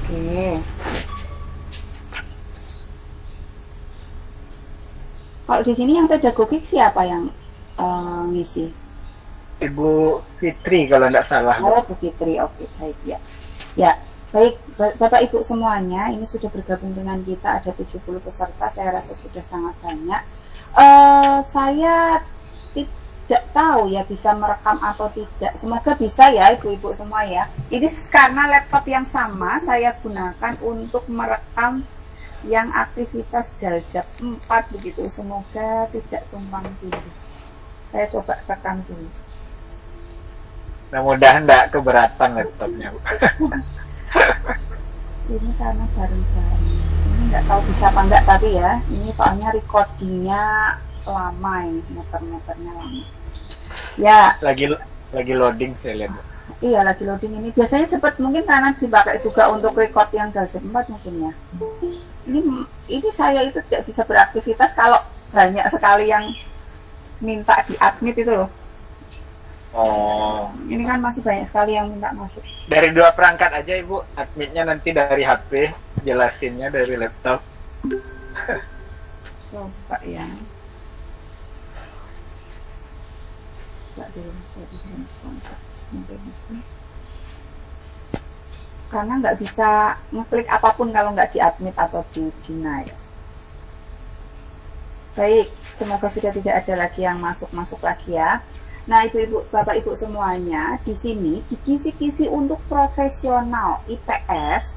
Oke. Kalau di sini yang pedagogik siapa yang ngisi? Ibu Fitri kalau nggak salah, Bu. Oh, Bu Fitri. Oke, baik ya. Ya, baik Bapak Ibu semuanya, ini sudah bergabung dengan kita ada 70 peserta, saya rasa sudah sangat banyak. Saya tidak tahu ya bisa merekam atau tidak. Semoga bisa ya Ibu-ibu semua ya. Ini karena laptop yang sama saya gunakan untuk merekam yang aktivitas Daljab 4 begitu. Semoga tidak tumpang tindih. Saya coba rekam dulu. Mudah-mudahan nggak keberatan laptopnya, Bu. Ini karena baru-baru ini nggak tahu bisa apa enggak, tapi ya ini soalnya recordingnya lama, ini meter-meternya lama ya. Lagi lagi loading saya lihat, Bu. Iya, lagi loading. Ini biasanya cepat, mungkin karena dipakai juga untuk record yang Daljab 4 mungkin ya. Ini saya itu tidak bisa beraktivitas kalau banyak sekali yang minta di admit itu loh. Oh, Ini kan masih banyak sekali yang minta masuk. dari dua perangkat aja, Ibu. Admitnya nanti dari HP, jelasinnya dari laptop. Coba ya. Coba dulu, kontak. Semoga bisa. Karena nggak bisa ngeklik apapun kalau nggak di admit atau di deny. Baik, semoga sudah tidak ada lagi yang masuk-masuk lagi ya. Nah, ibu-ibu, bapak-ibu semuanya, di sini di kisi-kisi untuk profesional IPS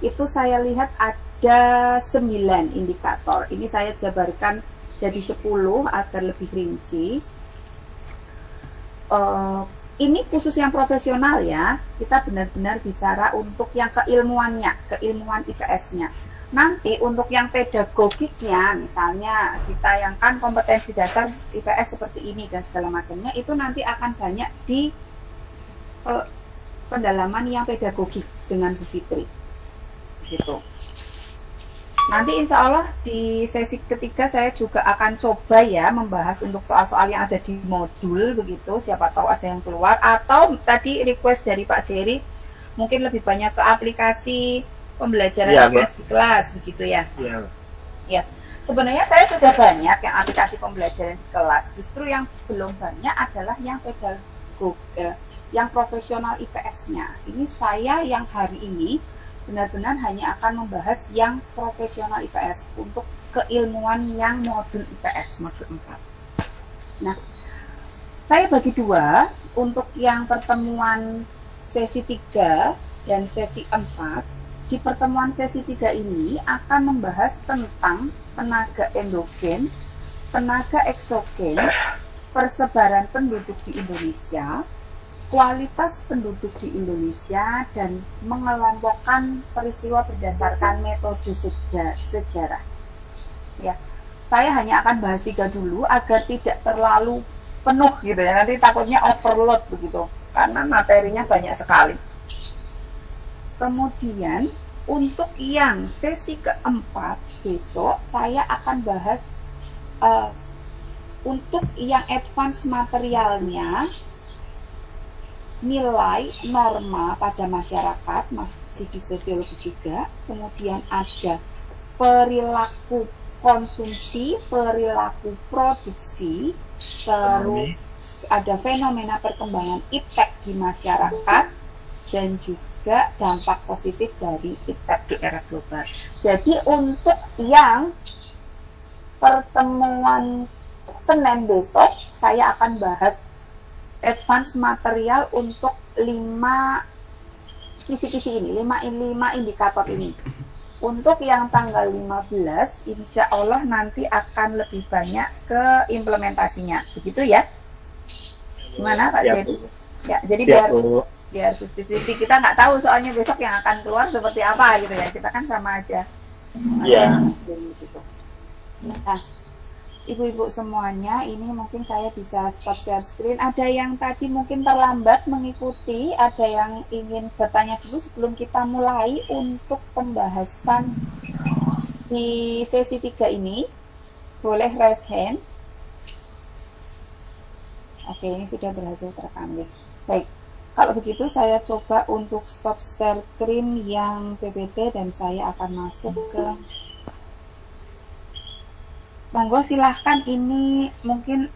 itu saya lihat ada 9 indikator. Ini saya jabarkan jadi 10 agar lebih rinci. Ini khusus yang profesional ya, kita benar-benar bicara untuk yang keilmuannya, keilmuan IPS-nya. Nanti untuk yang pedagogiknya, misalnya ditayangkan kompetensi dasar IPS seperti ini dan segala macamnya, itu nanti akan banyak di pendalaman yang pedagogik dengan Bu Fitri. Gitu. Nanti insya Allah di sesi ketiga saya juga akan coba ya membahas untuk soal-soal yang ada di modul begitu, siapa tahu ada yang keluar, atau tadi request dari Pak Jerry mungkin lebih banyak ke aplikasi pembelajaran Iya, Bu. IPS di kelas begitu ya. Iya. Ya, sebenarnya saya sudah banyak yang aplikasi pembelajaran di kelas, justru yang belum banyak adalah yang pedagog, yang profesional IPS-nya. Ini saya yang hari ini benar-benar hanya akan membahas yang profesional IPS untuk keilmuan yang modul IPS modul 4. Nah, saya bagi dua untuk yang pertemuan sesi 3 dan sesi 4. Di pertemuan sesi 3 ini akan membahas tentang tenaga endogen, tenaga eksogen, persebaran penduduk di Indonesia, kualitas penduduk di Indonesia, dan mengelompokkan peristiwa berdasarkan metode sejarah. Ya, saya hanya akan bahas 3 dulu agar tidak terlalu penuh gitu ya. Nanti takutnya overload begitu, karena materinya banyak sekali. Kemudian untuk yang sesi keempat besok saya akan bahas untuk yang advance materialnya, nilai norma pada masyarakat, masih di sosiologi juga. Kemudian ada perilaku konsumsi, perilaku produksi, terus ada fenomena perkembangan iptek di masyarakat, dan juga dampak positif dari iptek di era global. Jadi untuk yang pertemuan Senin besok saya akan bahas advance material untuk 5 kisi-kisi ini, 5 indikator ini. Untuk yang tanggal 15, insya Allah nanti akan lebih banyak ke implementasinya. Begitu ya? Gimana Pak Jadi? Ya, jadi biar 50-50, kita nggak tahu soalnya besok yang akan keluar seperti apa gitu ya. Kita kan sama aja. Iya. Nah, ibu-ibu semuanya, ini mungkin saya bisa stop share screen. Ada yang tadi mungkin terlambat mengikuti, ada yang ingin bertanya dulu sebelum kita mulai untuk pembahasan di sesi 3 ini. Boleh raise hand. Oke, ini sudah berhasil terekam. Baik. Kalau begitu saya coba untuk stop share screen yang PPT dan saya akan masuk ke, monggo silahkan, ini mungkin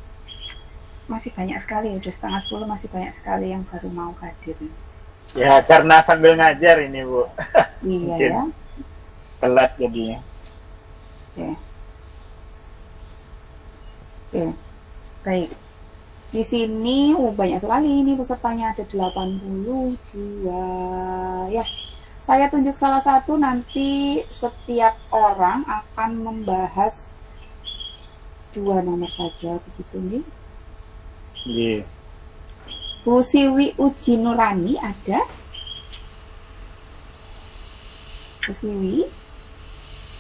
masih banyak sekali, udah setengah 10, masih banyak sekali yang baru mau hadir. Ya karena sambil ngajar ini Bu. Iya Mungkin ya. telat jadinya. Oke. Oke. Baik. Di sini banyak sekali ini pesertanya, ada 80 jiwa. Ya. Saya tunjuk salah satu, nanti setiap orang akan membahas 2 nomor saja, begitu nih. Iya. Bu Siwi Uji Nurani ada? Bu Siwi?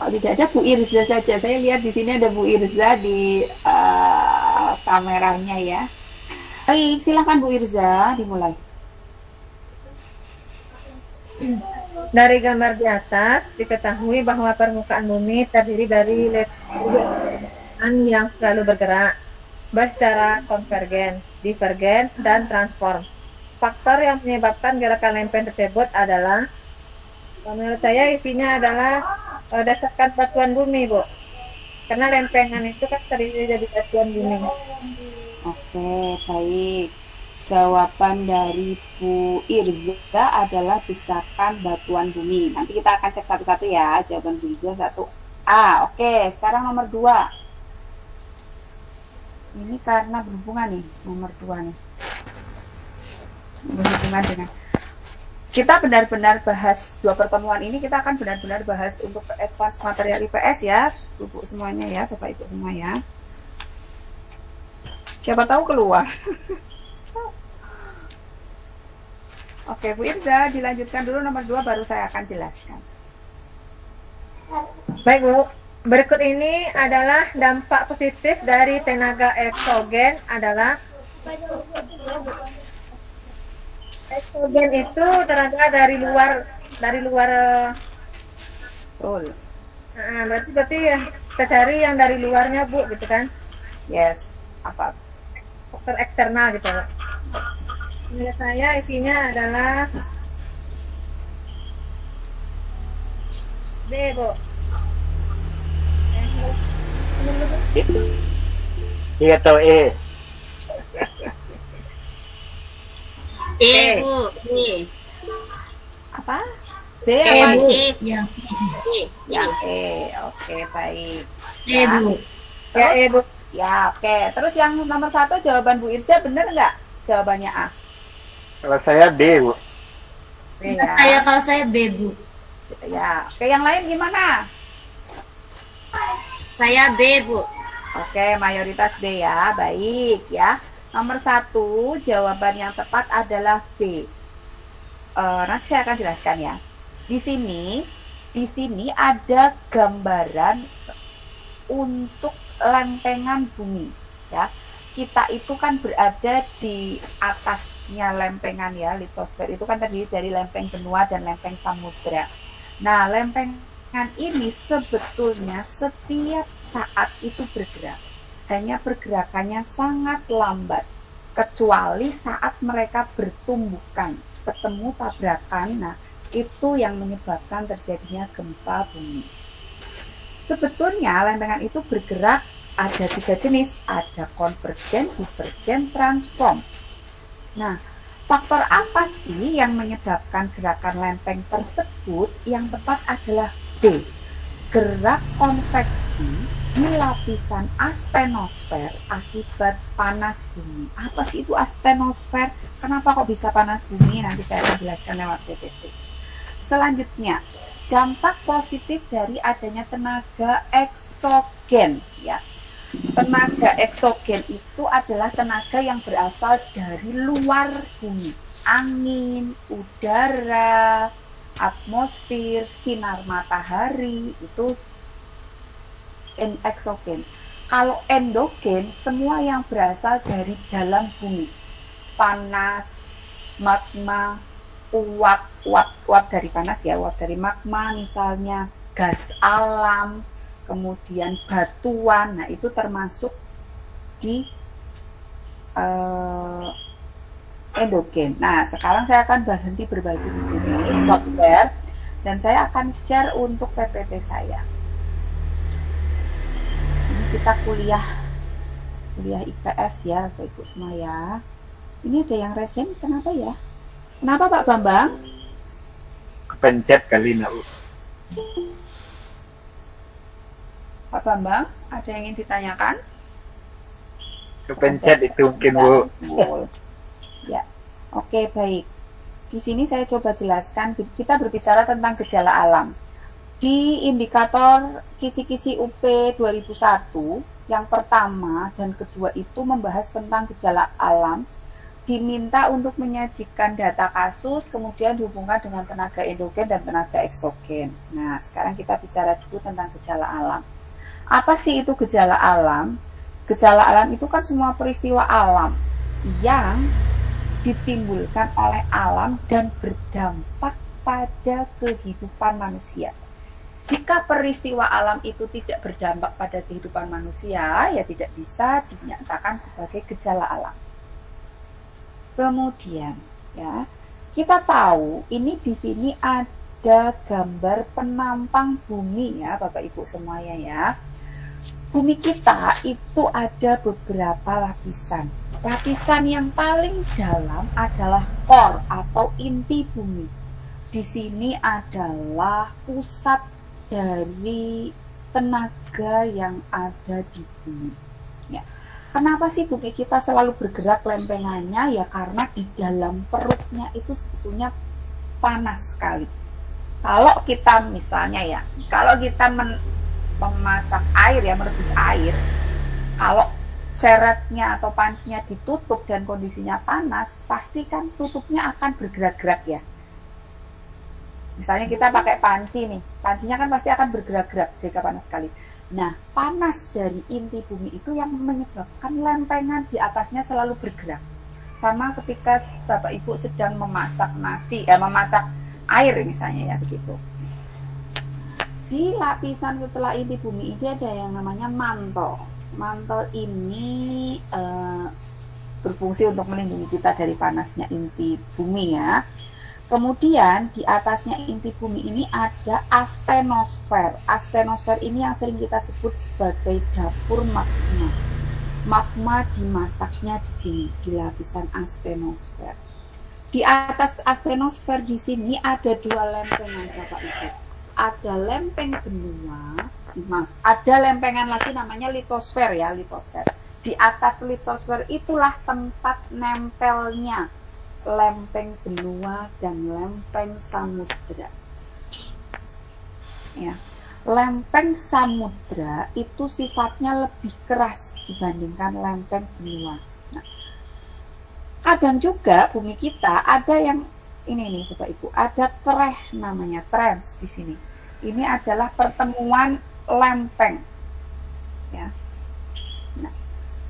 Kalau tidak ada, Bu Irza saja. Saya lihat di sini ada Bu Irza di kameranya ya. Baik, silakan Bu Irza, dimulai. Dari gambar di atas diketahui bahwa permukaan bumi terdiri dari lempengan yang selalu bergerak, baik secara konvergen, divergen, dan transform. Faktor yang menyebabkan gerakan lempeng tersebut adalah, menurut saya isinya adalah dasarkan batuan bumi, Bu. Karena lempengan itu kan terdiri dari batuan bumi. Oke, baik. Jawaban dari Bu Irza adalah desakan batuan bumi. Nanti kita akan cek satu-satu ya. Jawaban Bu Irza 1A. Oke, sekarang nomor 2. Ini karena berhubungan nih, nomor 2 nih. Berhubungan dengan, kita benar-benar bahas 2 pertemuan ini, kita akan benar-benar bahas untuk advance material IPS ya, Ibu semuanya ya, Bapak Ibu semua ya. Siapa tahu keluar. Oke, Bu Irza, dilanjutkan dulu nomor 2, baru saya akan jelaskan. Baik, Bu. Berikut ini adalah dampak positif dari tenaga eksogen adalah, eksogen itu tenaga dari luar Betul. berarti ya kita cari yang dari luarnya, Bu, gitu kan. Yes. Apa? Faktor eksternal gitu. Menurut saya isinya adalah B, Bu. Iya atau E? Bu. E. Apa? D E, apa? Bu. E. Yang E. Yang E. Oke, baik. E, Bu. Ya, Terus, Bu. ya, oke. Terus yang nomor 1, jawaban Bu Irza benar nggak? Jawabannya A. Kalau saya B Bu. B ya. Kalau saya B, Bu. Ya. Oke, yang lain gimana? Saya B, Bu. Oke, mayoritas B ya. Baik ya. Nomor 1, jawaban yang tepat adalah B. Nanti saya akan jelaskan ya. Di sini ada gambaran untuk lempengan bumi ya. Kita itu kan berada di atasnya lempengan ya. Litosfer itu kan terdiri dari lempeng benua dan lempeng samudra. Nah, lempengan ini sebetulnya setiap saat itu bergerak. Hanya pergerakannya sangat lambat. Kecuali saat mereka bertumbukan, ketemu tabrakan. Nah, itu yang menyebabkan terjadinya gempa bumi. Sebetulnya lempengan itu bergerak ada 3 jenis, ada konvergen, divergen, transform. Nah, faktor apa sih yang menyebabkan gerakan lempeng tersebut? Yang tepat adalah B, gerak konveksi di lapisan astenosfer akibat panas bumi. Apa sih itu astenosfer? Kenapa kok bisa panas bumi? Nanti saya akan jelaskan lewat PPT. Selanjutnya, dampak positif dari adanya tenaga eksogen ya. Tenaga eksogen itu adalah tenaga yang berasal dari luar bumi. Angin, udara, atmosfer, sinar matahari, itu eksogen. Kalau endogen, semua yang berasal dari dalam bumi. Panas, magma, uap dari panas ya, uap dari magma misalnya, gas alam, kemudian batuan. Nah, itu termasuk di endogen. Nah, sekarang saya akan berhenti berbagi di sini, stop share, dan saya akan share untuk PPT saya. Ini kita kuliah IPS ya, Bapak Ibu semua ya. Ini ada yang resen, kenapa ya? Kenapa Pak Bambang? Kepencet kali nak, Bu. Pak Bambang, ada yang ingin ditanyakan? Kepencet itu mungkin, Bu. Ya, oke baik. Di sini saya coba jelaskan, kita berbicara tentang gejala alam. Di indikator kisi-kisi UP 2001, yang pertama dan kedua itu membahas tentang gejala alam, diminta untuk menyajikan data kasus, kemudian dihubungkan dengan tenaga endogen dan tenaga eksogen. Nah, sekarang kita bicara dulu tentang gejala alam. Apa sih itu gejala alam? Gejala alam itu kan semua peristiwa alam yang ditimbulkan oleh alam dan berdampak pada kehidupan manusia. Jika peristiwa alam itu tidak berdampak pada kehidupan manusia, ya tidak bisa dinyatakan sebagai gejala alam. Kemudian, ya, kita tahu ini di sini ada gambar penampang bumi ya, Bapak Ibu semuanya ya. Bumi kita itu ada beberapa lapisan. Lapisan yang paling dalam adalah core atau inti bumi. Di sini adalah pusat dari tenaga yang ada di bumi. Ya. Kenapa sih bumi kita selalu bergerak lempengannya? Ya karena di dalam perutnya itu sebetulnya panas sekali. Kalau kita misalnya ya, kalau kita memasak air ya, merebus air, kalau ceretnya atau pancinya ditutup dan kondisinya panas, pasti kan tutupnya akan bergerak-gerak ya. Misalnya kita pakai panci nih, pancinya kan pasti akan bergerak-gerak jika panas sekali. Nah, panas dari inti bumi itu yang menyebabkan lempengan di atasnya selalu bergerak. Sama ketika Bapak Ibu sedang memasak nasi, memasak air misalnya ya begitu. Di lapisan setelah inti bumi ini ada yang namanya mantel. Mantel ini berfungsi untuk melindungi kita dari panasnya inti bumi ya. Kemudian di atasnya inti bumi ini ada astenosfer. Astenosfer ini yang sering kita sebut sebagai dapur magma. Magma dimasaknya di sini di lapisan astenosfer. Di atas astenosfer di sini ada dua lempengan Bapak Ibu. Ada lempeng benua, ada lempengan lagi namanya litosfer ya, litosfer. Di atas litosfer itulah tempat nempelnya lempeng benua dan lempeng samudra. Ya. Lempeng samudra itu sifatnya lebih keras dibandingkan lempeng benua. Nah, kadang juga bumi kita ada yang ini nih Bapak Ibu, ada treh namanya trends di sini. Ini adalah pertemuan lempeng. Ya. Nah,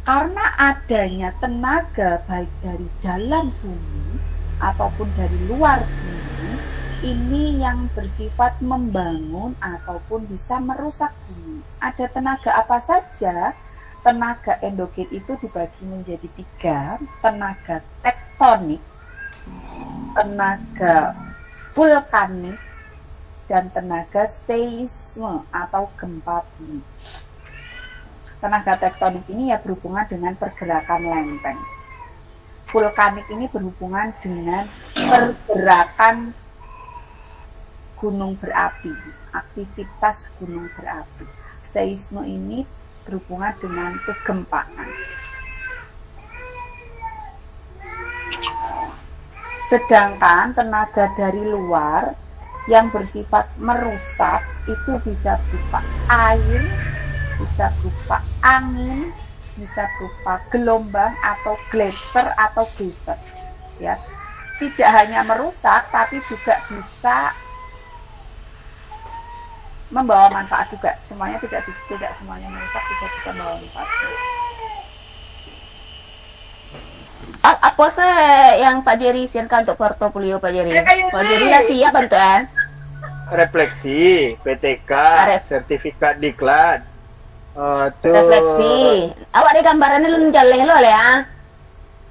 karena adanya tenaga baik dari dalam bumi ataupun dari luar bumi, ini yang bersifat membangun ataupun bisa merusak bumi. Ada tenaga apa saja? Tenaga endogen itu dibagi menjadi 3, tenaga tektonik, tenaga vulkanik, dan tenaga seisme atau gempa bumi. Tenaga tektonik ini ya berhubungan dengan pergerakan lempeng. Vulkanik ini berhubungan dengan pergerakan gunung berapi, aktivitas gunung berapi. Seisme ini berhubungan dengan kegempaan. Sedangkan tenaga dari luar yang bersifat merusak itu bisa berupa air, bisa berupa angin, bisa berupa gelombang atau gletser atau geyser. Ya, tidak hanya merusak, tapi juga bisa membawa manfaat juga. Semuanya tidak semuanya merusak, bisa juga membawa manfaat. Apa sih yang Pak Jerry siapkan untuk portofolio Pak Jerry? Pak Jerry ya siap bantuan. Refleksi, PTK, sertifikat diklat. Tuh. Refleksi. Awak ada gambarannya lu jaleh lo ya.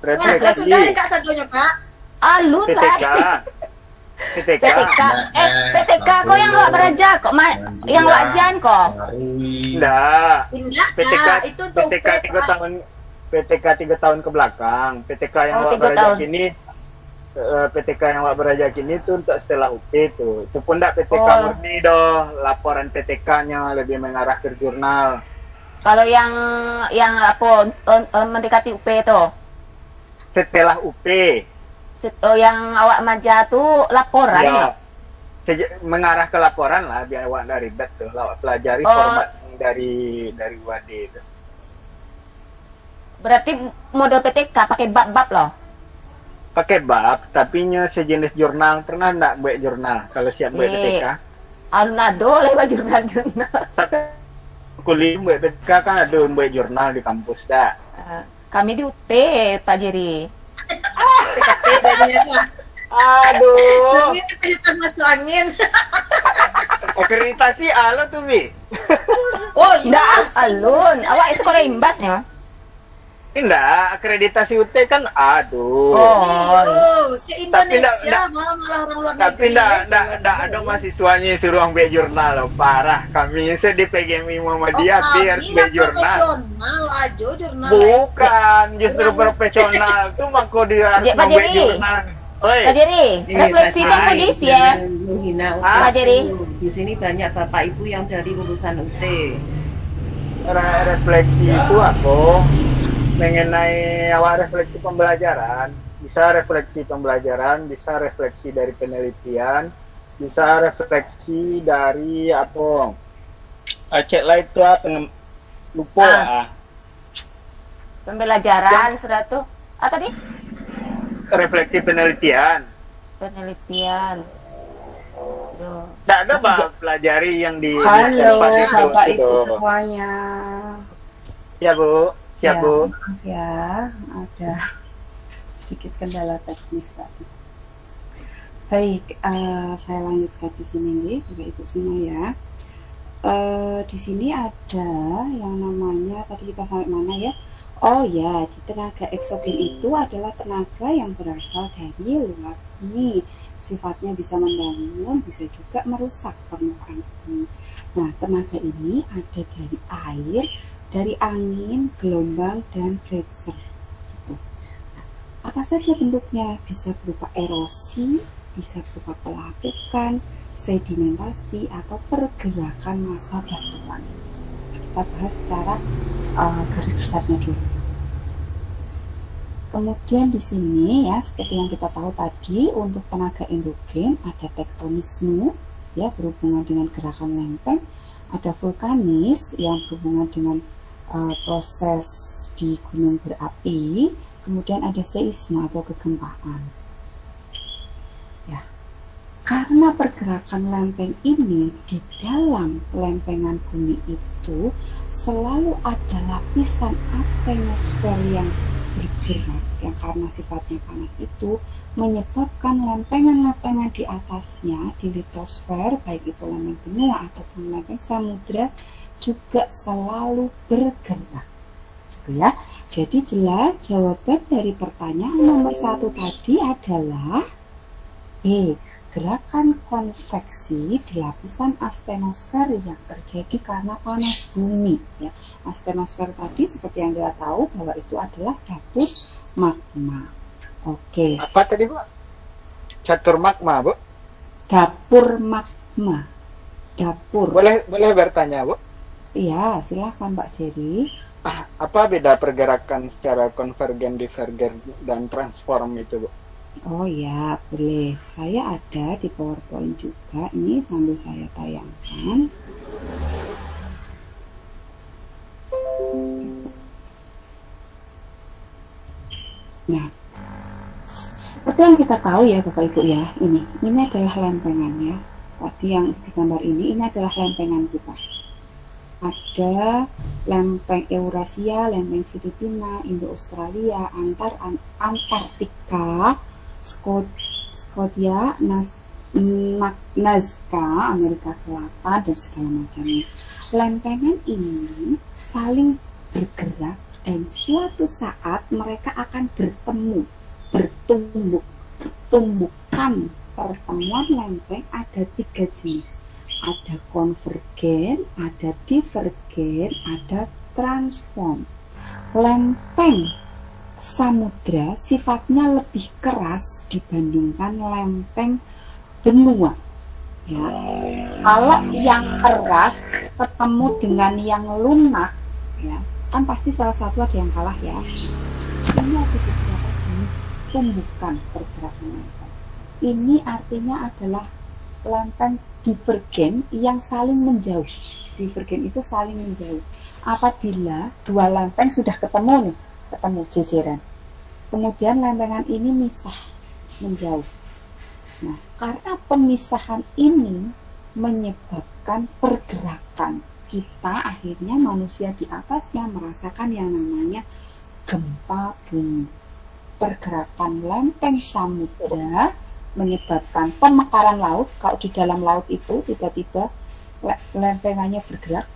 refleksi Kak Sadonya, Kak. Alun PTK lah. PTK PTK. PTK kok yang wak beraja kok yang wajan kok. enggak Enggak, PTK Kak. Itu tuh PTK 3 tahun PTK 3 tahun ke belakang. PTK yang Oh, wak 3 beraja tahun. kini PTK yang wak beraja kini tuh untuk setelah UP tuh. Itu pun enggak PTK Oh. murni doh. Laporan PTK-nya lebih mengarah ke jurnal. Kalau yang apa mendekati UP itu. Setelah UP Oh, yang awak maja tuh laporan ya. Mengarah ke laporan lah biar awak dari ribet tuh. Awak pelajari Oh. format dari WAD itu. Berarti model PTK pakai bab-bab loh. Pakai bab, tapi nya sejenis jurnal. Pernah enggak buat jurnal kalau siap buat PTK? Alunado lewat jurnal-jurnal. Kuliah buat PTK kan ada buat jurnal di kampus dah. Kami di UT, Pak Jerry. PKP jadinya, Kak. Aduh, Ini aktivitas masuk angin. akreditasi alo tuh Bi. Oh, Enggak, alun. Awak sekolah imbasnya. Enggak, akreditasi UT kan aduh. Oh, si Tapi Indonesia malah orang luar Tapi negeri. enggak ada mahasiswanya suruh ambil jurnal loh. Parah, kami di PGMI Muhammadiyah biar ambil jurnal. Profesional aja jurnal. Bukan, justru profesional tuh mako dia harus Pak ambil Jerry. jurnal. Oi, Pak Jerry, refleksi Bang Budis ya. Menghina Pak Jerry. Di sini banyak bapak ibu yang dari lulusan UT. refleksi itu aku mengenai awal refleksi pembelajaran, bisa refleksi pembelajaran, bisa refleksi dari penelitian, bisa refleksi dari apa? Cek lah itu apa? Lupa. Pembelajaran sudah tuh. Tadi? Refleksi penelitian. Penelitian. Duh. Tidak ada bah pelajari yang di Halo, tempat itu, Bapak Ibu gitu. semuanya. Ya Bu, siap Ya, Bu. maaf ya, ada sedikit kendala teknis tadi. Baik, saya lanjutkan di sini nih, Bapak Ibu semua ya. Di sini ada yang namanya tadi kita sampai mana ya? Oh ya, di tenaga eksogen itu adalah tenaga yang berasal dari luar bumi. Sifatnya bisa membangun, bisa juga merusak permukaan bumi. Nah, tenaga ini ada dari air, dari angin, gelombang, dan geyser. Gitu. Nah, apa saja bentuknya? Bisa berupa erosi, bisa berupa pelapukan, sedimentasi, atau pergerakan massa batuan. Kita bahas secara garis besarnya dulu. Kemudian di sini ya, seperti yang kita tahu tadi, untuk tenaga endogen ada tektonisme ya, berhubungan dengan gerakan lempeng, ada vulkanis yang berhubungan dengan proses di gunung berapi, kemudian ada seisme atau kegempaan. Ya. Karena pergerakan lempeng ini di dalam lempengan bumi itu selalu ada lapisan astenosfer yang bergerak, yang karena sifatnya panas itu menyebabkan lempengan-lempengan di atasnya di litosfer, baik itu lempeng benua ataupun lempeng samudra, juga selalu bergerak, gitu ya. Jadi jelas jawaban dari pertanyaan nomor 1 tadi adalah B. Gerakan konveksi di lapisan astenosfer yang terjadi karena panas bumi ya. Astenosfer tadi seperti yang kita tahu bahwa itu adalah dapur magma. Oke, Apa tadi Bu? Catur magma Bu? dapur magma. Dapur. Boleh bertanya Bu? Iya, silahkan Pak Jerry. Apa beda pergerakan secara konvergen, divergen, dan transform itu Bu? Oh ya, boleh. Saya ada di PowerPoint juga. Ini sambil saya tayangkan. Nah, seperti yang kita tahu ya Bapak Ibu ya, ini adalah lempengannya. Tadi yang di gambar ini adalah lempengan kita. Ada lempeng Eurasia, lempeng Filipina, Indo-Australia, Antartika, Scotia, Nazca, Amerika Selatan, dan segala macamnya. Lempengan ini saling bergerak Dan suatu saat mereka akan bertemu, tumbukan pertemuan lempeng ada 3 jenis. Ada konvergen, ada divergen, ada transform. Lempeng samudra sifatnya lebih keras dibandingkan lempeng benua. Ya. Kalau yang keras ketemu dengan yang lunak, ya, kan pasti salah satu ada yang kalah ya. Ini ada beberapa jenis tumbukan pergerakan lempeng. Ini artinya adalah lempeng divergen yang saling menjauh. Divergen itu saling menjauh. Apabila dua lempeng sudah ketemu nih, ketemu jejeran, kemudian lempengan ini misah, menjauh. Nah, karena pemisahan ini menyebabkan pergerakan, kita akhirnya manusia di atasnya merasakan yang namanya gempa bumi. Pergerakan lempeng samudra menyebabkan pemekaran laut. Kalau di dalam laut itu tiba-tiba lempengannya bergerak,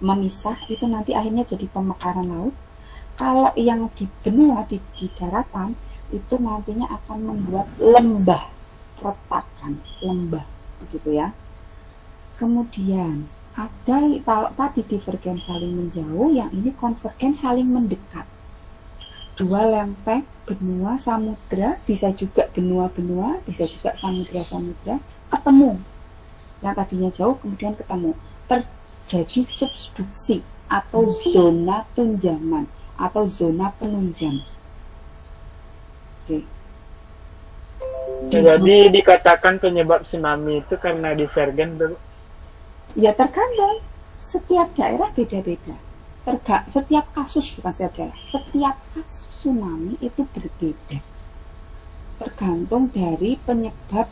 memisah, itu nanti akhirnya jadi pemekaran laut. Kalau yang di benua, di daratan, itu nantinya akan membuat lembah, retakan, lembah, begitu ya. Kemudian ada, kalau tadi divergen saling menjauh, yang ini konvergen saling mendekat. Dua lempeng, benua, samudra, bisa juga benua-benua, bisa juga samudra-samudra, ketemu. Yang tadinya jauh kemudian ketemu. Terjadi subduksi atau zona tunjaman atau zona penunjam. Oke. Jadi dikatakan penyebab tsunami itu karena divergen dulu. Ya tergantung, setiap daerah beda-beda. Setiap kasus, bukan setiap daerah, setiap kasus tsunami itu berbeda. Tergantung dari penyebab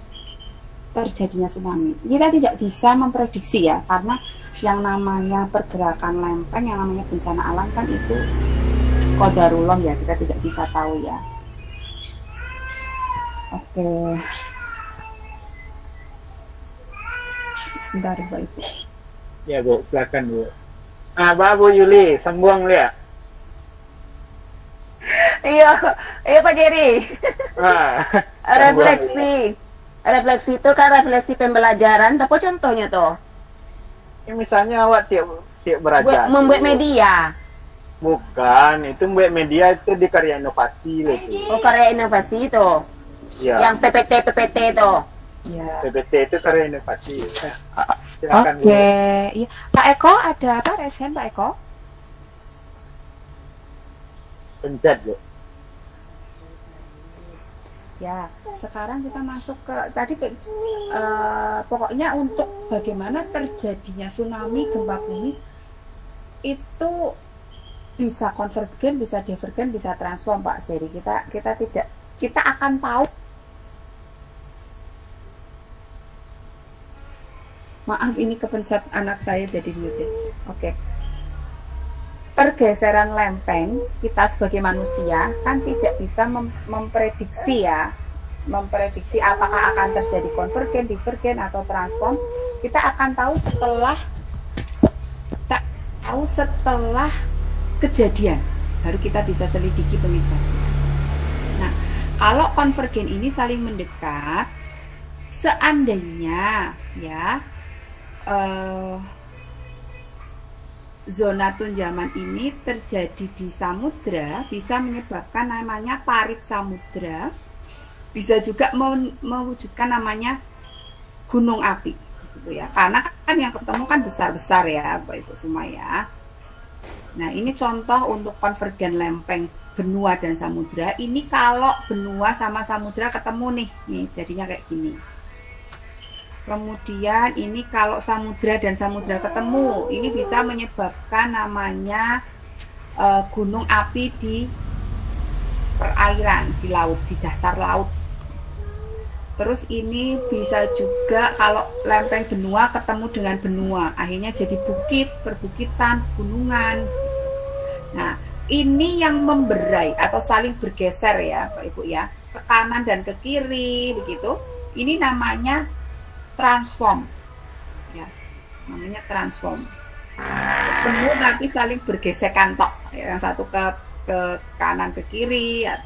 terjadinya tsunami. Kita tidak bisa memprediksi ya, karena yang namanya pergerakan lempeng, yang namanya bencana alam kan itu qadarullah ya, kita tidak bisa tahu ya. Oke. Sebentar Mbak Ibu. Ya Bu, silakan Bu. Ah, Bu Yuli, sambung ya. Iya, iya Pak Jerry. Ah, Refleksi itu kan refleksi pembelajaran. Tapi contohnya tuh, ini misalnya awak tiap belajar. membuat media. Bukan, itu membuat media itu di karya inovasi itu. Oh, karya inovasi itu. Ya. Yang PPT itu. Ya. PPT itu karya inovasi. Silakan Bu. Oke, iya. Pak Eko ada apa resen Pak Eko? Pencet Bu. Ya, sekarang kita masuk ke tadi pokoknya untuk bagaimana terjadinya tsunami, gempa bumi itu bisa konvergen, bisa divergen, bisa transform Pak Seri. Kita akan tahu. Maaf, ini kepencet anak saya jadi mute. Oke. Pergeseran lempeng, kita sebagai manusia kan tidak bisa memprediksi ya. Memprediksi apakah akan terjadi konvergen, divergen atau transform. Kita akan tahu setelah kejadian, baru kita bisa selidiki penyebabnya. Nah, kalau konvergen ini saling mendekat, seandainya ya zona tunjaman ini terjadi di samudra, bisa menyebabkan namanya parit samudra, bisa juga mewujudkan namanya gunung api, gitu ya. Karena kan yang ketemu kan besar-besar ya, Bapak Ibu semua ya. Nah, ini contoh untuk konvergen lempeng benua dan samudra. Ini kalau benua sama samudra ketemu nih jadinya kayak gini. Kemudian ini kalau samudra dan samudra ketemu, ini bisa menyebabkan namanya gunung api di perairan, di laut, di dasar laut. Terus ini bisa juga kalau lempeng benua ketemu dengan benua, akhirnya jadi bukit, perbukitan, gunungan. Nah, ini yang memberai atau saling bergeser ya Pak Ibu ya, ke kanan dan ke kiri begitu. Ini namanya transform ya, namanya transform. Penuh tapi saling bergesekan tok yang satu ke kanan ke kiri ya,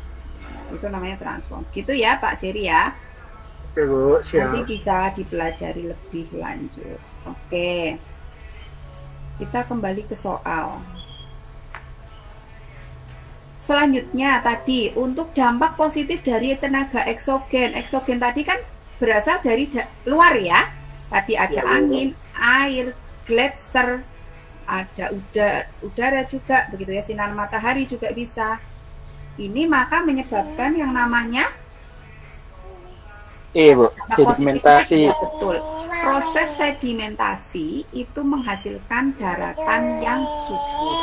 itu namanya transform gitu ya Pak Jerry ya. Oke Bu, Nanti siap. bisa dipelajari lebih lanjut. Oke, kita kembali ke soal. Selanjutnya tadi untuk dampak positif dari tenaga eksogen. Eksogen tadi kan berasal dari luar ya. Tadi ada angin, air, gletser, ada udara juga, begitu ya, sinar matahari juga bisa. Ini maka menyebabkan yang namanya Bu, dampak sedimentasi. positifnya, betul. Proses sedimentasi itu menghasilkan daratan yang subur.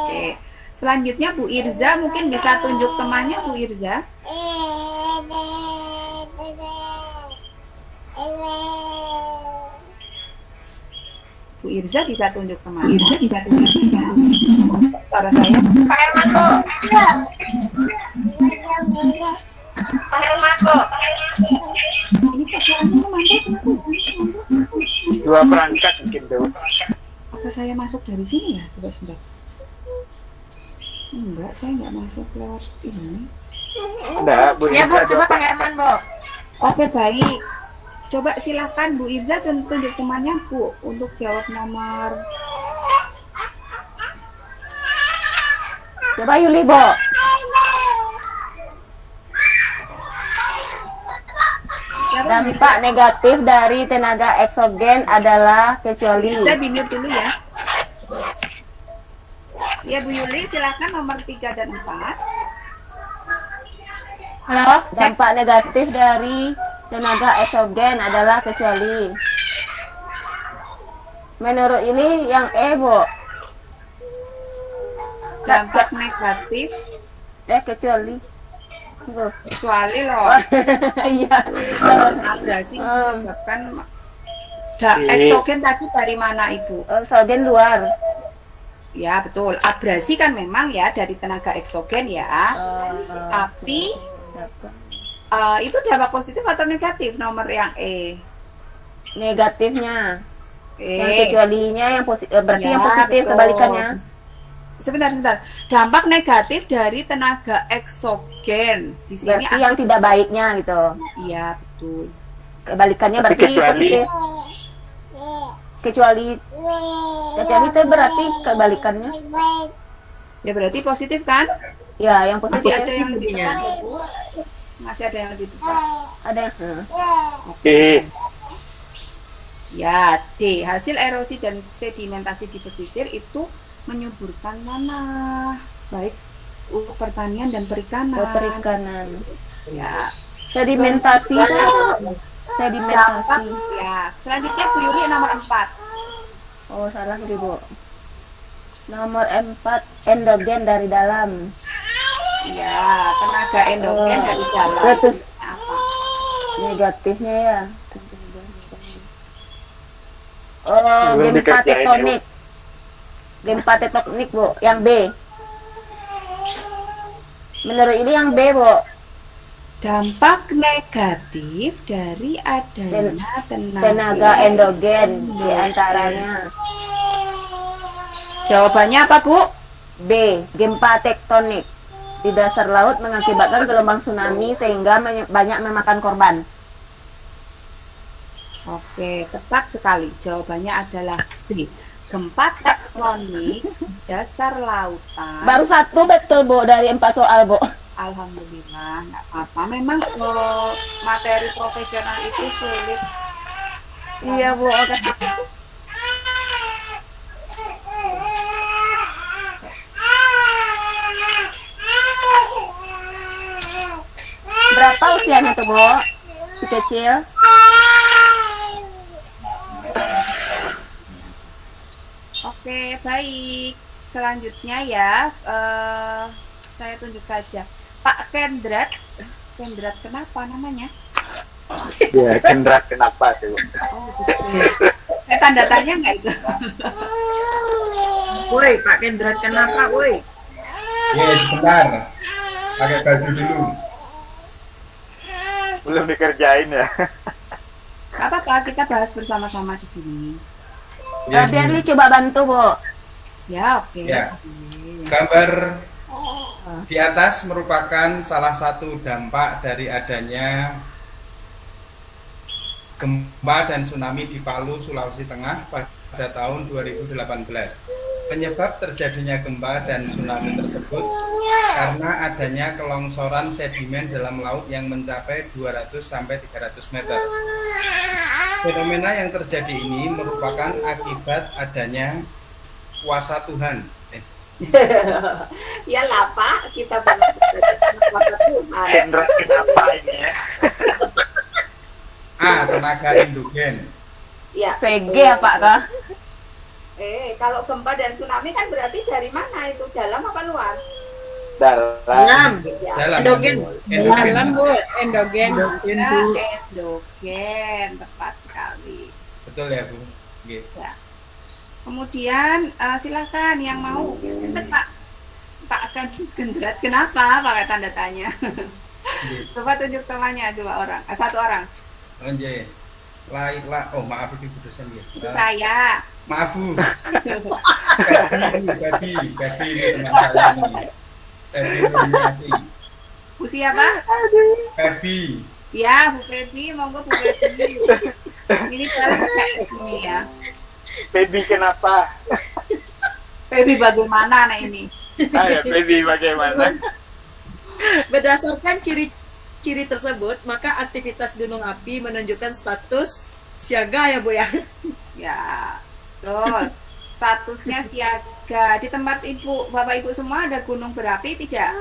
Oke. Selanjutnya Bu Irza mungkin bisa tunjuk temannya Bu Irza. Bu Irza bisa tunjuk teman. Suara saya. Pak Herman, Bu. Pak Herman, Bu. Ini kok suaranya memantau kenapa? Dua perangkat mungkin tuh. Apa saya masuk dari sini ya? Coba sebentar. Enggak, saya nggak masuk lewat ini. Enggak, Bu. Ya, Bu, Irza coba dua Pak Herman, Bu. Oke, baik. Coba silakan Bu Irza tunjuk temannya Bu untuk jawab nomor. Coba Yuli, Bu. Siapa Dampak negatif dari tenaga eksogen adalah kecuali bisa di mute dulu ya. Ya Bu Yuli, silakan nomor 3 dan 4. Halo, cek. dampak negatif dari tenaga eksogen adalah kecuali. Menurut ini yang Bu. Dampak negatif Kecuali. Bu. kecuali loh Iya. abrasi menyebabkan eksogen tadi dari mana Ibu? Eksogen luar. Ya betul, abrasi kan memang ya dari tenaga eksogen ya. Tapi itu dampak positif atau negatif nomor yang Negatifnya. Yang E. kecualinya yang berarti Ya, yang positif betul. kebalikannya. Sebentar. Dampak negatif dari tenaga eksogen. Di sini Berarti yang tidak baiknya gitu. iya betul. Kebalikannya Tapi berarti kecuali. positif. Kecuali itu berarti kebalikannya. Ya berarti positif kan? Ya, yang Masih positif ada yang lebih tepat ya, Bu? Masih ada yang lebih tepat. ada yang Oke. Ya, D. Hasil erosi dan sedimentasi di pesisir itu menyuburkan tanah, baik untuk pertanian dan perikanan. perikanan. Ya. Sedimentasi itu sedimentasi. Ya. Selanjutnya Bu Yuri nomor 4. Oh, salah Bu. Nomor 4, endogen dari dalam. Ya, tenaga endogen dari dalam. Terus Apa? negatifnya ya. Oh, Belum gempa dikerjain, tektonik. Gempa tektonik, Bu, yang B. Menurut ini yang B, Bu. Dampak negatif dari adanya Tenaga endogen di antaranya. Jawabannya apa, Bu? B. Gempa tektonik di dasar laut mengakibatkan gelombang tsunami sehingga banyak memakan korban. Oke, tepat sekali. Jawabannya adalah B. Gempa tektonik dasar lautan. Baru satu betul, Bu, dari 4 soal, Bu. Alhamdulillah, nggak apa-apa. Memang materi profesional itu sulit. Iya, Bu. Oke. Berapa usianya tuh, Bu? Si kecil? Oke, baik. Selanjutnya ya, saya tunjuk saja. Pak Kendrat. Kendrat kenapa namanya? Ya, Kendra kenapa tuh? Oh, gitu. Tanda tanya nggak itu? Woi, Pak Kendrat kenapa, woi? Ya, sebentar. Pakai baju dulu. Belum dikerjain ya. Nggak apa-apa, kita bahas bersama-sama di sini. Ya, Biar Li coba bantu, Bu. Ya, oke. Ya. Oke. Gambar di atas merupakan salah satu dampak dari adanya gempa dan tsunami di Palu, Sulawesi Tengah pada tahun 2018. Penyebab terjadinya gempa dan tsunami tersebut karena adanya kelongsoran sedimen dalam laut yang mencapai 200-300 meter. Fenomena yang terjadi ini merupakan akibat adanya kuasa Tuhan. Ya lah Pak, kita banyak kuasa Tuhan. Hendra kenapa ini ya? Tenaga endogen. Ya. VG apa kah? Kalau gempa dan tsunami kan berarti dari mana itu? Dalam apa luar? Dalam. Dalam. Endogen. Dalam Bu, endogen. Endogen, tepat sekali. Betul ya Bu? Oke. Ya. Kemudian silakan yang mau. Pak akan gendrat. Kenapa? Pakai tanda tanya. Coba tunjuk temannya satu orang. Anjay. Oh maaf itu Bu dosen ya. Itu saya. Maaf Bu. Babi ini teman saya nih. Babi Nurmiati. Bu siapa? Babi. Ya, Bu Febi, monggo Bu Febi. Ini kalau cek ini ya. Baby kenapa? Febi bagaimana anak ini? Ya, baby bagaimana? Berdasarkan ciri-ciri tersebut, maka aktivitas gunung api menunjukkan status siaga ya Bu ya. Ya, betul. Statusnya siaga. Di tempat Bapak Ibu semua ada gunung berapi tidak?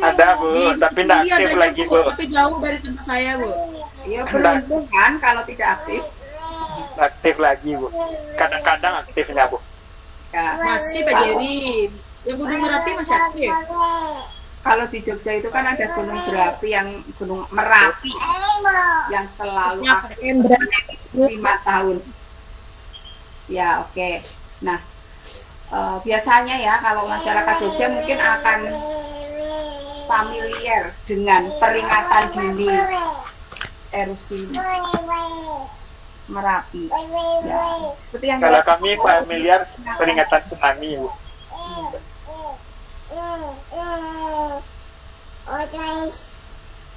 Ada Bu, tapi tidak Iya, aktif adanya, lagi Bu. tapi jauh dari tempat saya Bu. Ya beruntung kan kalau tidak aktif. Aktif lagi Bu. Kadang-kadang aktifnya Bu. Ya. Masih Pak Jerry. Yang gunung Merapi masih aktif. Kalau di Jogja itu kan ada gunung berapi gunung Merapi yang selalu aktif 5 tahun. Ya oke. Nah biasanya ya kalau masyarakat Jogja mungkin akan familiar dengan peringatan dini erupsi Merapi. Ya, seperti yang Kalau kami familiar peringatan tsunami Bu.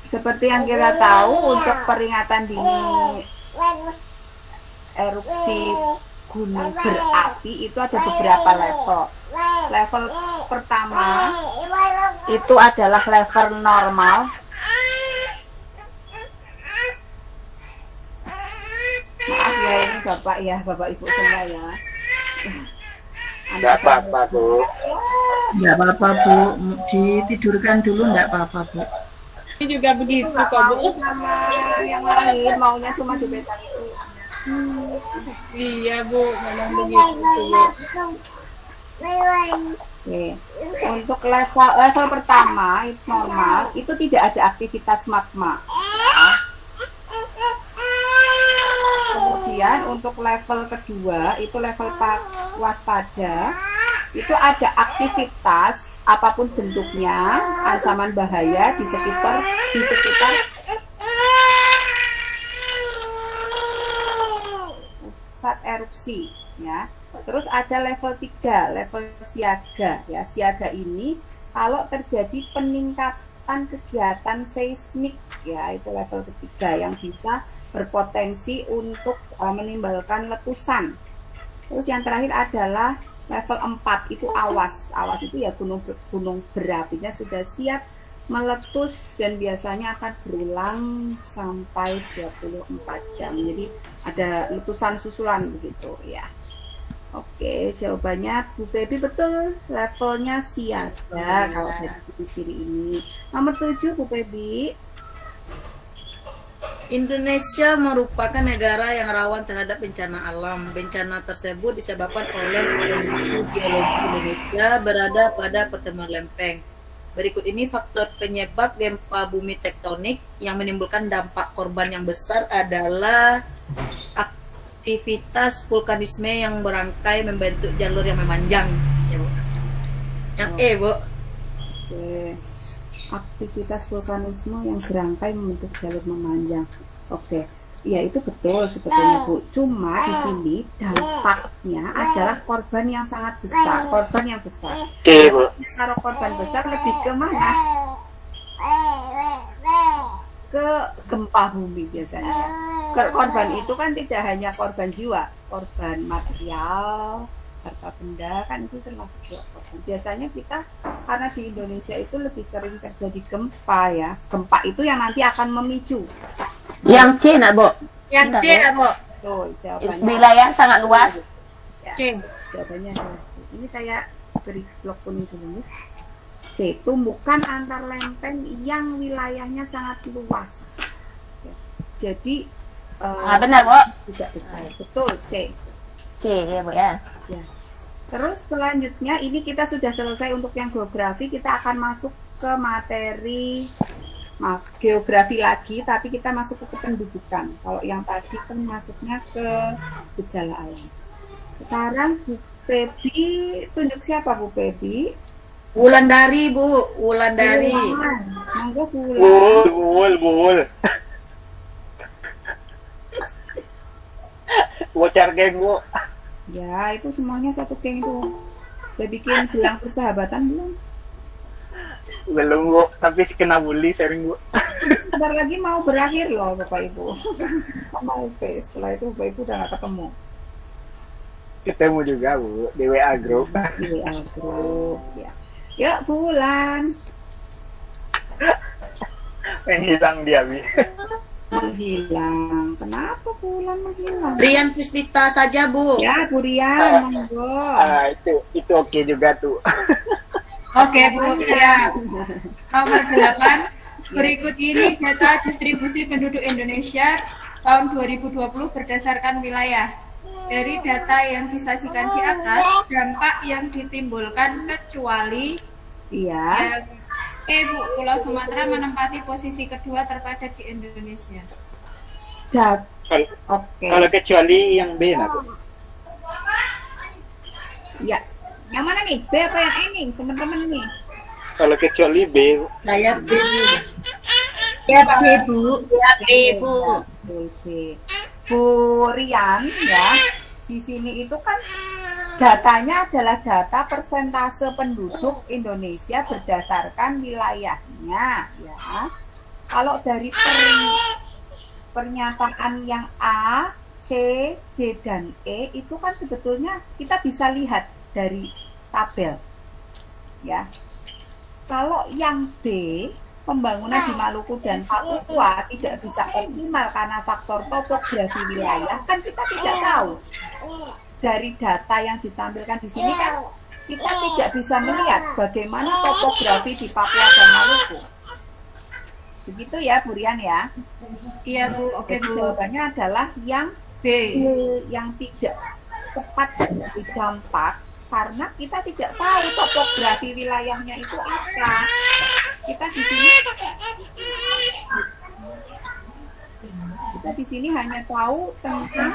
Seperti yang kita tahu untuk peringatan dini erupsi gunung berapi itu ada beberapa level. Level pertama itu adalah level normal. Maaf ya ini Bapak Ibu semua ya. Tidak apa-apa Bu. Enggak apa-apa Bu, ditidurkan dulu enggak apa-apa Bu. Ini juga begitu Nggak kok Bu. mau sama yang lain, maunya cuma dibetan itu. Iya Bu, memang begitu Bu. Oke. Untuk level pertama itu normal, itu tidak ada aktivitas magma. Kemudian untuk level kedua itu level waspada, itu ada aktivitas apapun bentuknya, ancaman bahaya di sekitar pusat erupsi ya. Terus ada level 3, level siaga ya. Siaga ini kalau terjadi peningkatan kegiatan seismik ya, itu level ketiga yang bisa berpotensi untuk menimbulkan letusan. Terus yang terakhir adalah level 4 itu awas. Awas itu ya gunung berapinya sudah siap meletus dan biasanya akan berulang sampai 24 jam. Jadi ada letusan susulan begitu ya. Oke, jawabannya Bu Baby betul, levelnya siaga kalau dari ciri ini. Nomor 7 Bu Baby. Indonesia merupakan negara yang rawan terhadap bencana alam. Bencana tersebut disebabkan oleh kondisi geologi Indonesia berada pada pertemuan lempeng. Berikut ini faktor penyebab gempa bumi tektonik yang menimbulkan dampak korban yang besar adalah aktivitas vulkanisme yang berangkai membentuk jalur yang memanjang. Ya, Bu. Yang Bu. Oke. Aktivitas vulkanisme yang berangkai membentuk jalur memanjang. Oke. Ya itu betul sebetulnya Bu. Cuma di sini dampaknya adalah korban yang sangat besar, korban yang besar. Oke, Bu. Kalau korban besar lebih ke mana? Ke gempa bumi biasanya. Korban itu kan tidak hanya korban jiwa, korban material, harta benda kan itu termasuk juga korban. Biasanya kita karena di Indonesia itu lebih sering terjadi gempa ya. Gempa itu yang nanti akan memicu. Yang C nak, Bu? Yang C nak, Bu? Betul, jawabannya. Wilayah sangat luas. C. Jawabannya adalah C. Ini saya beri blok kuning dulu. C. Tumbukan antar lempeng yang wilayahnya sangat luas. Ya. Jadi Benar, Bu. tidak besar. Betul, C. C ya, Bu ya. Ya. Terus selanjutnya ini kita sudah selesai untuk yang geografi, kita akan masuk ke materi geografi lagi, tapi kita masuk ke kependudukan. Kalau yang tadi kan masuknya ke gejala alam. Sekarang Bu Pebi, tunjuk siapa Bu Pebi? Wulandari, Bu. Wulandari. Bulan. Monggo Bulan. Bul. Bocor geng, Bu. Ya, itu semuanya satu geng itu. Udah bikin gelang persahabatan belum? Belum, Bu. Tapi kena bully sering, Bu. Sebentar lagi mau berakhir loh Bapak Ibu. Mau setelah itu Bapak Ibu udah gak ketemu. Ketemu juga, Bu, di WA Group. Di WA Group, ya. Yuk Bulan. Menghilang dia, Bi. Menghilang. Kenapa Bulan menghilang? Rian Puspita saja, Bu. Ya, Bu Rian, monggo. Itu oke juga tuh. Oke, Bu, siap. Nomor 8. Berikut ini data distribusi penduduk Indonesia tahun 2020 berdasarkan wilayah. Dari data yang disajikan di atas, dampak yang ditimbulkan kecuali Iya. Bu, Pulau Sumatera menempati posisi kedua terpadat di Indonesia. Oke. Kalau kecuali yang B, nah, Bu. Ya. Yang mana nih? B apa yang ini? Teman-teman nih. Kalau kecuali B, Bu. Saya B. Ya, Pak Ibu. Ibu. Oke. Bu Rian ya. Di sini itu kan datanya adalah data persentase penduduk Indonesia berdasarkan wilayahnya ya. Kalau dari pernyataan yang A, C, D dan E itu kan sebetulnya kita bisa lihat dari tabel. Ya. Kalau yang B, pembangunan di Maluku dan Papua tidak bisa optimal karena faktor topografi wilayah, kan kita tidak tahu. Dari data yang ditampilkan di sini kan kita tidak bisa melihat bagaimana topografi di Papua dan Maluku. Begitu ya Bu Rian ya. Iya, Bu. Oke, Jadi Bu. jawabannya adalah yang B. yang tidak tepat sebagai dampak karena kita tidak tahu topografi wilayahnya itu apa. Kita di sini hanya tahu tentang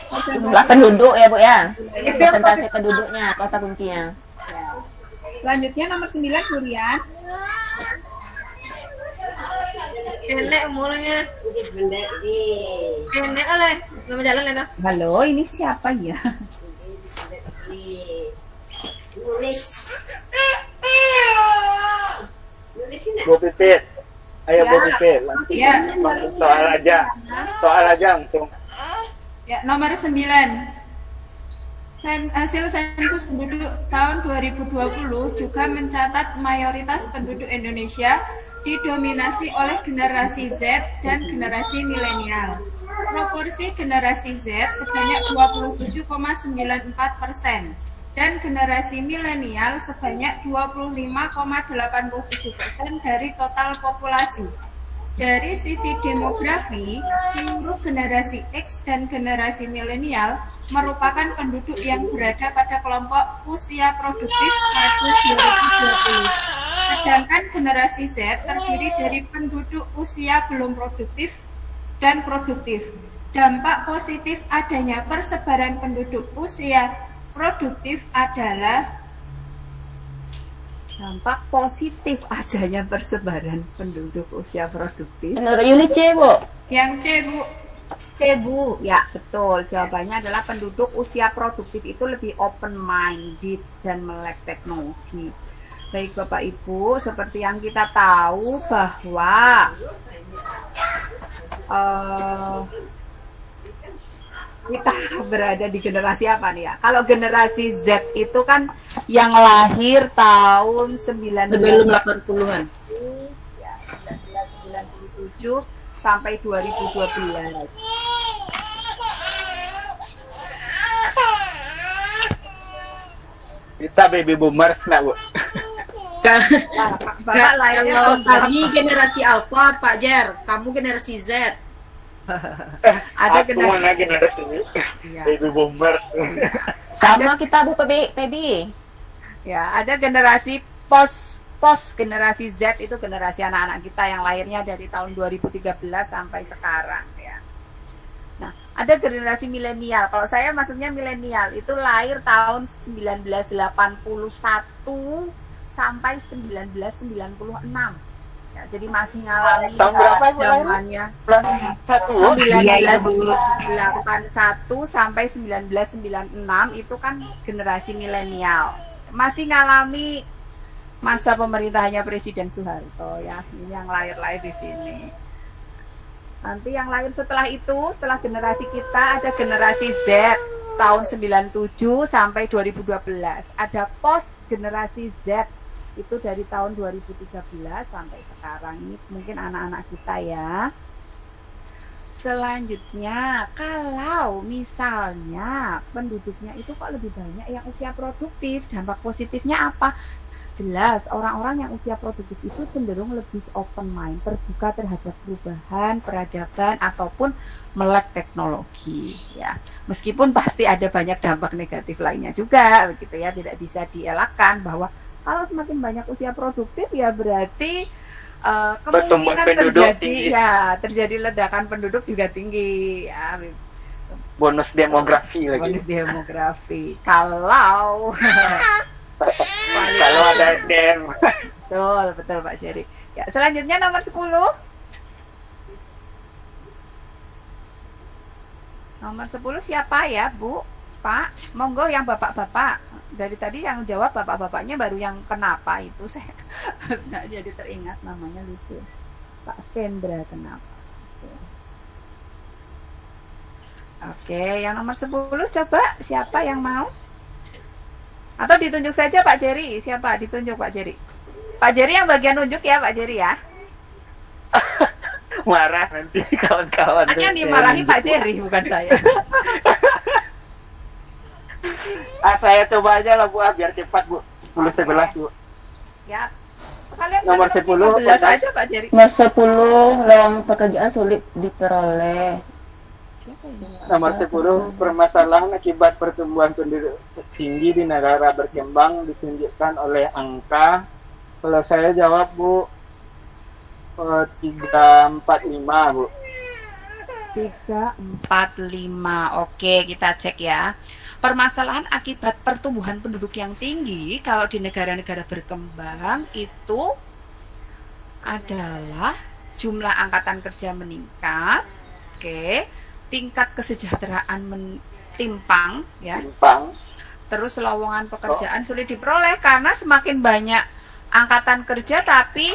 Jumlah penduduk ya, Bu ya. Persentase penduduknya, kata kuncinya. Selanjutnya nomor 9 Bu Rian. Enek umurnya. Enek oleh. Nama jalan lena. Halo, ini siapa ya? Bu Pipit. Ayo, Ya. Bu Pipit. Ya. Soal aja langsung. Ya, nomor 9. Hasil sensus penduduk tahun 2020 juga mencatat mayoritas penduduk Indonesia didominasi oleh generasi Z dan generasi milenial. Proporsi generasi Z sebanyak 27,94% dan generasi milenial sebanyak 25,87% dari total populasi. Dari sisi demografi, seluruh generasi X dan generasi milenial merupakan penduduk yang berada pada kelompok usia produktif pada 2020. Sedangkan generasi Z terdiri dari penduduk usia belum produktif dan produktif. Dampak positif adanya persebaran penduduk usia produktif adalah Dampak positif adanya persebaran penduduk usia produktif. Menurut Yuli C, Bu. yang C, Bu. C, Bu. Ya, betul. Jawabannya adalah penduduk usia produktif itu lebih open minded dan melek teknologi. Baik Bapak Ibu, seperti yang kita tahu bahwa kita berada di generasi apa nih ya? Kalau generasi Z itu kan yang lahir tahun 19 Sebelum 80-an. ya, 1997 sampai 2012. Kita baby boomers nak Bu. Nah, Bapak lahirnya Kalau tahun berapa? kami generasi Alpha, Pak Jer, kamu generasi Z. Ada Aku mana generasi ini? Iya. Baby boomers. Sama kita Bu PB. Ya, ada generasi post generasi Z, itu generasi anak-anak kita yang lahirnya dari tahun 2013 sampai sekarang ya. Nah, ada generasi milenial. Kalau saya maksudnya milenial itu lahir tahun 1981 sampai 1996. Ya, jadi masih ngalami Tahun berapa Bu lahir? zamannya Satu. 1981 sampai 1996 itu kan generasi milenial. Masih ngalami masa pemerintahannya Presiden Soeharto ya. Ini yang lahir-lahir di sini. Nanti yang lahir setelah itu, setelah generasi kita ada generasi Z tahun 97 sampai 2012. Ada post generasi Z itu dari tahun 2013 sampai sekarang. Ini mungkin anak-anak kita ya. Selanjutnya, kalau misalnya penduduknya itu kok lebih banyak yang usia produktif, dampak positifnya apa? Jelas, orang-orang yang usia produktif itu cenderung lebih open mind, terbuka terhadap perubahan, peradaban, ataupun melek teknologi. Ya, meskipun pasti ada banyak dampak negatif lainnya juga, begitu ya, tidak bisa dielakkan bahwa kalau semakin banyak usia produktif ya berarti Pertumbuhan kemungkinan penduduk terjadi tinggi. ya terjadi ledakan penduduk juga tinggi ya, Bonus demografi lagi. bonus demografi. Kalau Kalau ada SDM. betul Pak Jerry. Ya, selanjutnya nomor 10. Nomor 10 siapa ya, Bu? Pak, monggo yang bapak-bapak. Dari tadi yang jawab bapak-bapaknya baru yang kenapa itu saya nggak jadi teringat namanya lucu. Pak Kendra kenapa? Oke, yang nomor 10 coba siapa yang mau? Atau ditunjuk saja Pak Jerry. Siapa? Ditunjuk Pak Jerry. Pak Jerry yang bagian nunjuk ya Pak Jerry ya. Marah nanti kawan-kawan. Kan yang dimarahi Pak Jerry bukan saya. Saya coba aja lah Bu, biar cepat Bu. 10-11 Bu. Ya. Sekalian Nomor saja 10, 15 aja Pak Jerry. Nomor 10, lowongan pekerjaan sulit diperoleh. Nomor 10, permasalahan akibat pertumbuhan penduduk tinggi di negara berkembang ditunjukkan oleh angka. Kalau saya jawab Bu, 345 Bu. 345. Oke, kita cek ya. Permasalahan akibat pertumbuhan penduduk yang tinggi kalau di negara-negara berkembang itu adalah jumlah angkatan kerja meningkat. Oke. Tingkat kesejahteraan timpang ya. Timpang. Terus lowongan pekerjaan sulit diperoleh karena semakin banyak angkatan kerja tapi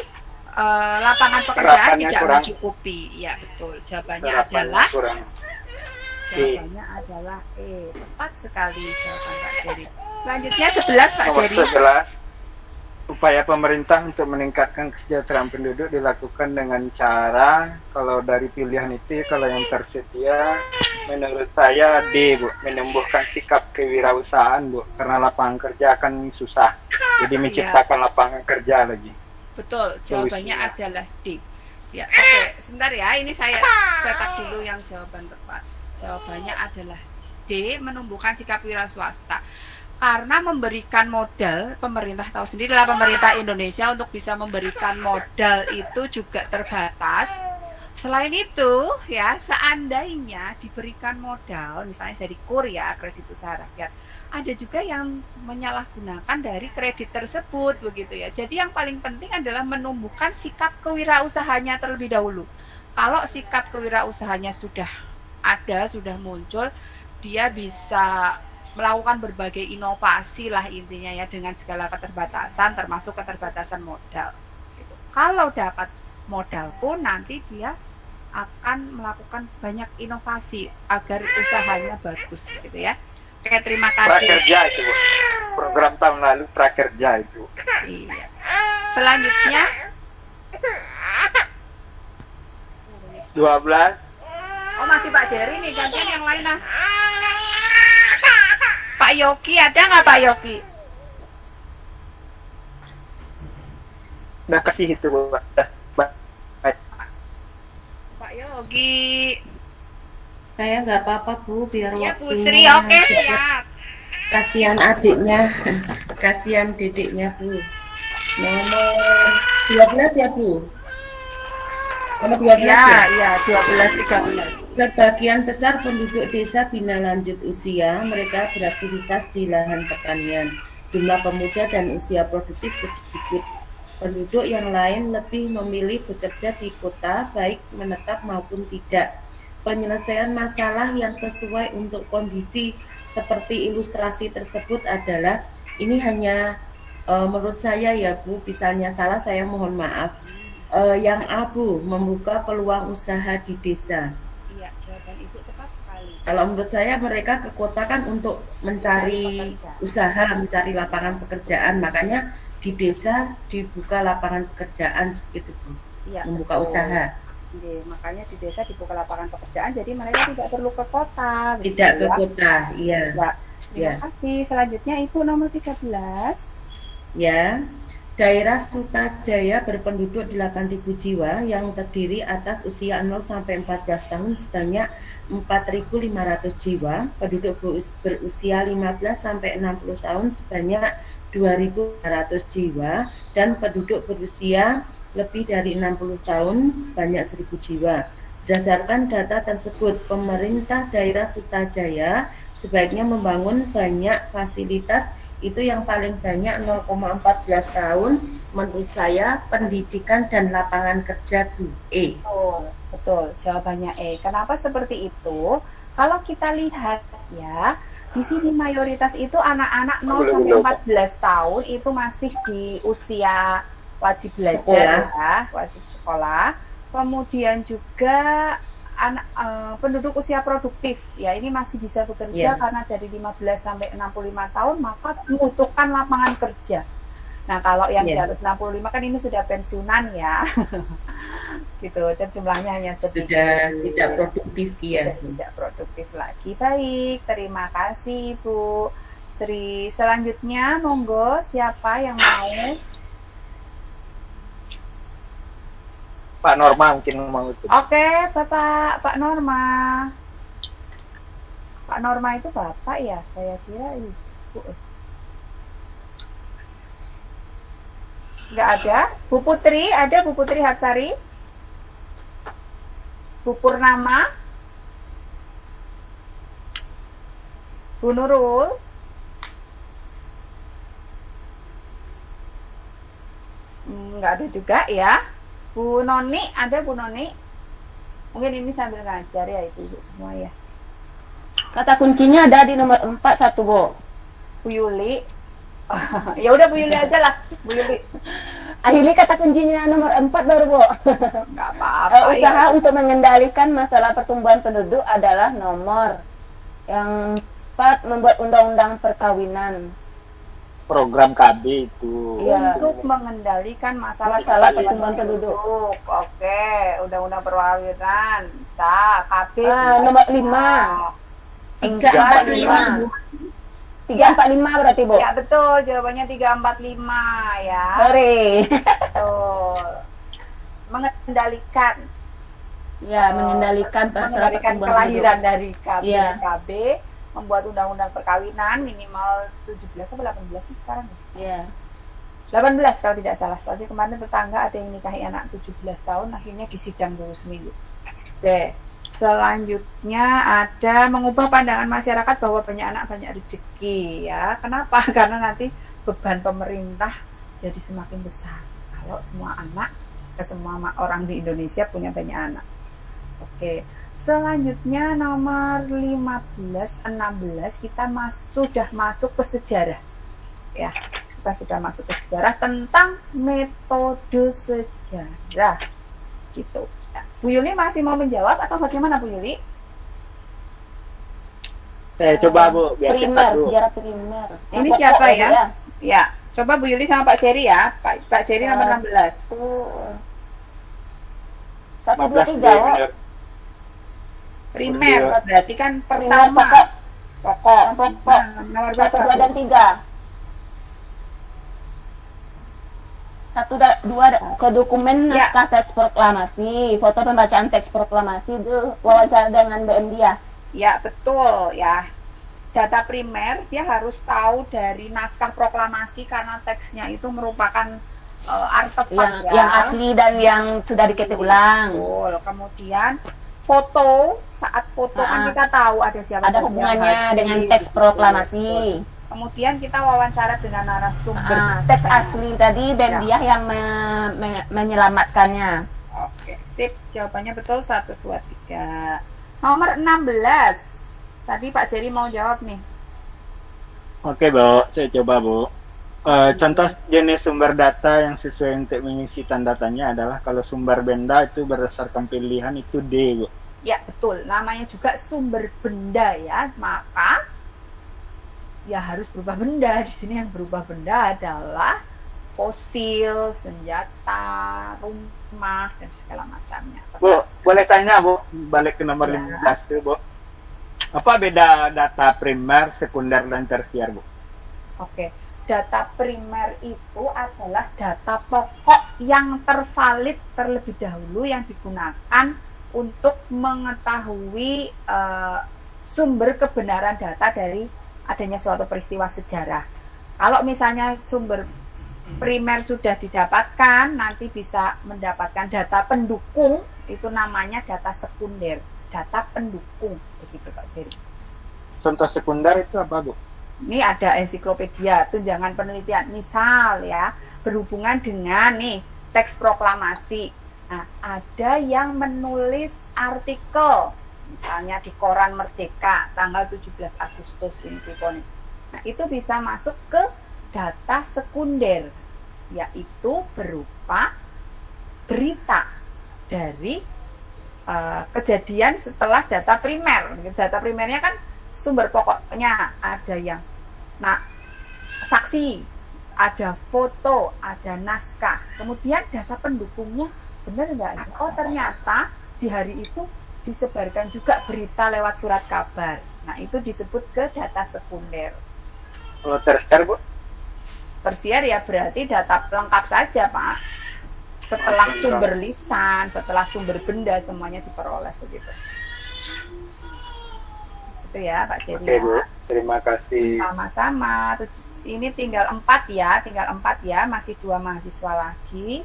lapangan pekerjaan Serapannya tidak kurang. mencukupi. Ya, betul. Jawabannya Serapannya adalah kurang. jawabannya adalah E. Tepat sekali jawaban Pak Jerry. Selanjutnya 11 Pak Nomor Jerry. 11, upaya pemerintah untuk meningkatkan kesejahteraan penduduk dilakukan dengan cara, kalau dari pilihan itu, kalau yang tersedia, menurut saya D Bu, menumbuhkan sikap kewirausahaan Bu, karena lapangan kerja akan susah, jadi menciptakan lapangan kerja lagi. Betul, jawabannya Solusinya. adalah D. Ya, oke, sebentar ya, ini saya cetak dulu yang jawaban tepat. Jawabannya adalah D, menumbuhkan sikap wira swasta. Karena memberikan modal, pemerintah tahu sendiri lah, pemerintah Indonesia untuk bisa memberikan modal itu juga terbatas. Selain itu, ya, seandainya diberikan modal, misalnya dari KUR ya, kredit usaha rakyat, ada juga yang menyalahgunakan dari kredit tersebut, begitu ya. Jadi yang paling penting adalah menumbuhkan sikap kewirausahanya terlebih dahulu. Kalau sikap kewirausahanya sudah ada, sudah muncul, dia bisa melakukan berbagai inovasi lah intinya ya, dengan segala keterbatasan termasuk keterbatasan modal gitu. Kalau dapat modal pun nanti dia akan melakukan banyak inovasi agar usahanya bagus gitu ya. Oke, terima kasih. Prakerja itu, Bu. Program tahun lalu prakerja itu. Iya. Selanjutnya 12. oh masih Pak Jerry nih, gantian yang lain ah. Pak Yogi ada nggak Pak Yogi? Udah kasih itu, Bu. Baik. Pak Yogi. Saya nggak apa-apa Bu, biar Iya Bu waktunya. Sri, oke siap. Kasihan adiknya, kasihan dedeknya Bu. Nomor 12 ya Bu. Nomor 12 ya. Iya 12 13. Sebagian besar penduduk desa bina lanjut usia, mereka beraktivitas di lahan pertanian. Jumlah pemuda dan usia produktif sedikit. Penduduk yang lain lebih memilih bekerja di kota, baik menetap maupun tidak. Penyelesaian masalah yang sesuai untuk kondisi seperti ilustrasi tersebut adalah, ini hanya menurut saya ya Bu, misalnya salah saya mohon maaf. Yang abu, membuka peluang usaha di desa. Iya, jawaban Ibu tepat sekali. Kalau menurut saya mereka ke kota kan untuk mencari usaha, mencari lapangan pekerjaan. Makanya di desa dibuka lapangan pekerjaan seperti itu, Iya, membuka betul. usaha. Iya, makanya di desa dibuka lapangan pekerjaan, jadi mereka tidak perlu ke kota. begitu Tidak ke ya. kota, iya. Ya, terima Ya. kasih. Selanjutnya Ibu nomor 13. Ya, daerah Sutajaya berpenduduk 8.000 jiwa yang terdiri atas usia 0 sampai 14 tahun sebanyak 4.500 jiwa, penduduk berusia 15 sampai 60 tahun sebanyak 2.500 jiwa, dan penduduk berusia lebih dari 60 tahun sebanyak 1.000 jiwa. Berdasarkan data tersebut, pemerintah daerah Sutajaya sebaiknya membangun banyak fasilitas. Itu yang paling banyak 0,14 tahun menurut saya pendidikan dan lapangan kerja Bu. Betul, betul. Jawabannya E. Kenapa seperti itu? Kalau kita lihat ya, di sini mayoritas itu anak-anak 0 sampai 14 tahun itu masih di usia wajib belajar Sekolah. ya, wajib sekolah. Kemudian juga anak penduduk usia produktif ya, ini masih bisa bekerja Iya. karena dari 15 sampai 65 tahun maka membutuhkan lapangan kerja. Nah, kalau yang di Iya. atas 65 kan ini sudah pensiunan ya. Gitu, dan jumlahnya hanya sedikit. Sudah tidak produktif ya. Sudah tidak produktif lagi. Baik, terima kasih Ibu Sri. Selanjutnya monggo siapa yang mau? Pak Norma mungkin mau itu. Oke, Pak Norma. Pak Norma itu Bapak ya? Saya kira Ibu. Nggak ada. Bu Putri, ada Bu Putri Hapsari? Bu Purnama? Bu Nurul? Nggak ada juga ya. Bu Noni, ada Bu Noni? Mungkin ini sambil ngajar ya ibu-ibu semua ya. Kata kuncinya ada di nomor 4 satu, Bu. Bu Yuli. Ya udah Bu Yuli aja lah, Bu Yuli. Akhirnya kata kuncinya nomor 4 baru, Bu. Nggak apa-apa. Usaha ya. untuk mengendalikan masalah pertumbuhan penduduk adalah nomor. Yang 4, membuat undang-undang perkawinan. Program KB itu. Iya. Untuk mengendalikan masalah pertumbuhan penduduk. Oke, undang-undang perkawinan bisa. KB Nomor 5. 345. 345 berarti, Bu. Ya betul, jawabannya 345 ya. Sorry. Betul. Mengendalikan. Ya, mengendalikan masalah mengendalikan pertumbuhan kelahiran penduduk. dari Iya. KB, membuat undang-undang perkawinan minimal 17 atau 18 sih sekarang ya? Iya. 18 kalau tidak salah. Soalnya kemarin tetangga ada yang nikahi anak 17 tahun akhirnya disidang dulu seminggu. Oke. Selanjutnya ada mengubah pandangan masyarakat bahwa banyak anak banyak rezeki ya. Kenapa? Karena nanti beban pemerintah jadi semakin besar. Kalau semua anak, semua orang di Indonesia punya banyak anak. Oke. Selanjutnya nomor 15, 16 kita sudah masuk ke sejarah. Ya, kita sudah masuk ke sejarah tentang metode sejarah. Gitu. Ya. Bu Yuli masih mau menjawab atau bagaimana Bu Yuli? Saya coba Bu, biar cepat Primer, Bu. sejarah primer. Ini Pokok siapa ya? ya? Ya, coba Bu Yuli sama Pak Jerry ya. Pak Jerry nomor 16. Satu, dua, 15 tiga. Wak. bener. Primer, berarti kan Primer pertama. pokok. Pokok. Yang pokok. Nah, nomor Satu, berapa? dua, dan tiga. Satu, dua, ke dokumen Ya. naskah teks proklamasi, foto pembacaan teks proklamasi, itu wawancara dengan BM dia. Ya, betul ya. Data primer dia harus tahu dari naskah proklamasi karena teksnya itu merupakan artefak ya. Yang asli dan yang sudah diketik ulang. Betul. Kemudian foto, saat foto kan kita tahu ada siapa Ada saja hubungannya yang hadir. dengan teks Betul, proklamasi. betul. Kemudian kita wawancara dengan narasumber. Teks asli tadi BM Ya. dia yang menyelamatkannya. Oke, sip. Jawabannya betul 1, 2, 3. Nomor 16. Tadi Pak Jerry mau jawab nih. Oke Bu, saya coba Bu. Contoh jenis sumber data yang sesuai untuk mengisi tanda tanya adalah kalau sumber benda itu berdasarkan pilihan itu D Bu. Ya, betul. Namanya juga sumber benda ya. Maka ya harus berubah benda. Di sini yang berubah benda adalah fosil, senjata, rumah dan segala macamnya. Bu, boleh tanya Bu, balik ke nomor Ya. 15 tuh Bu. Apa beda data primer, sekunder, dan tersier Bu? Oke. Data primer itu adalah data pokok yang tervalid terlebih dahulu yang digunakan untuk mengetahui sumber kebenaran data dari adanya suatu peristiwa sejarah. Kalau misalnya sumber primer sudah didapatkan, nanti bisa mendapatkan data pendukung, itu namanya data sekunder, data pendukung, begitu Pak Jerry. Contoh sekunder itu apa Bu? Ini ada ensiklopedia, tunjangan penelitian, misal ya, berhubungan dengan nih teks proklamasi. Nah, ada yang menulis artikel, misalnya di Koran Merdeka tanggal 17 Agustus ini. Nah, itu bisa masuk ke data sekunder, yaitu berupa berita dari kejadian setelah data primer. Data primernya kan sumber pokoknya ada yang saksi, ada foto, ada naskah. Kemudian data pendukungnya benar nggak? Oh, ternyata di hari itu disebarkan juga berita lewat surat kabar. Nah, itu disebut ke data sekunder. Kalau tersier Bu? Tersier ya berarti data lengkap saja, Pak. Setelah sumber lisan, setelah sumber benda, semuanya diperoleh begitu. Itu ya, Pak Jerry. Oke Bu, terima kasih. Sama-sama. Ini tinggal 4 ya, masih 2 mahasiswa lagi.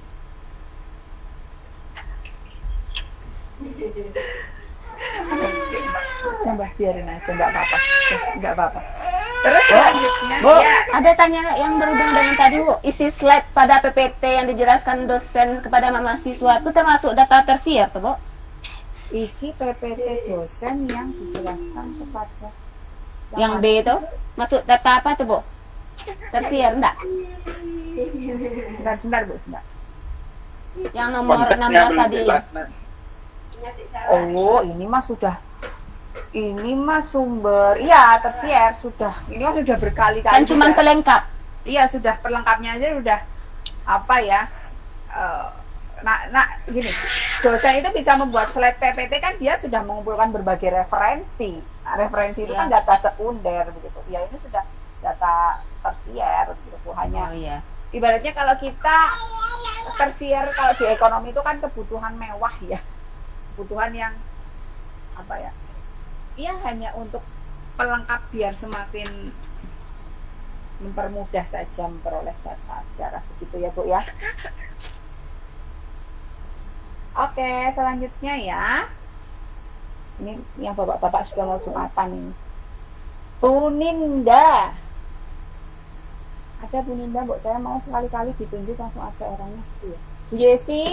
Coba biarin aja, nggak apa-apa. Terus selanjutnya, Bu, ya, ada tanya yang berhubungan dengan tadi Bu, isi slide pada PPT yang dijelaskan dosen kepada mahasiswa itu termasuk data tersier tuh Bu? isi PPT dosen yang dijelaskan kepada Yang B itu masuk data apa tuh Bu? Tersier enggak? Sebentar Bu, sebentar. Yang nomor Konteksnya 16 belum tadi. jelas, Nah. Oh, ini mah sumber, iya tersier sudah. Ini mah sudah berkali-kali. Kan cuman sudah. pelengkap. Iya, sudah perlengkapnya aja udah apa ya? Gini, dosen itu bisa membuat slide PPT kan dia sudah mengumpulkan berbagai referensi. Nah, referensi itu kan data sekunder begitu. Ya ini sudah data tersier gitu. Hanya Oh iya. ibaratnya kalau kita tersier kalau di ekonomi itu kan kebutuhan mewah ya. Kebutuhan yang apa ya? Iya, hanya untuk pelengkap biar semakin mempermudah saja memperoleh data secara begitu ya Bu ya. Oke, selanjutnya ya. Ini yang bapak-bapak sudah mau Jumatan ini. Bu Ninda. Ada Bu Ninda, Bu. Saya mau sekali-kali ditunjuk langsung ada orangnya gitu ya. Bu Yesi.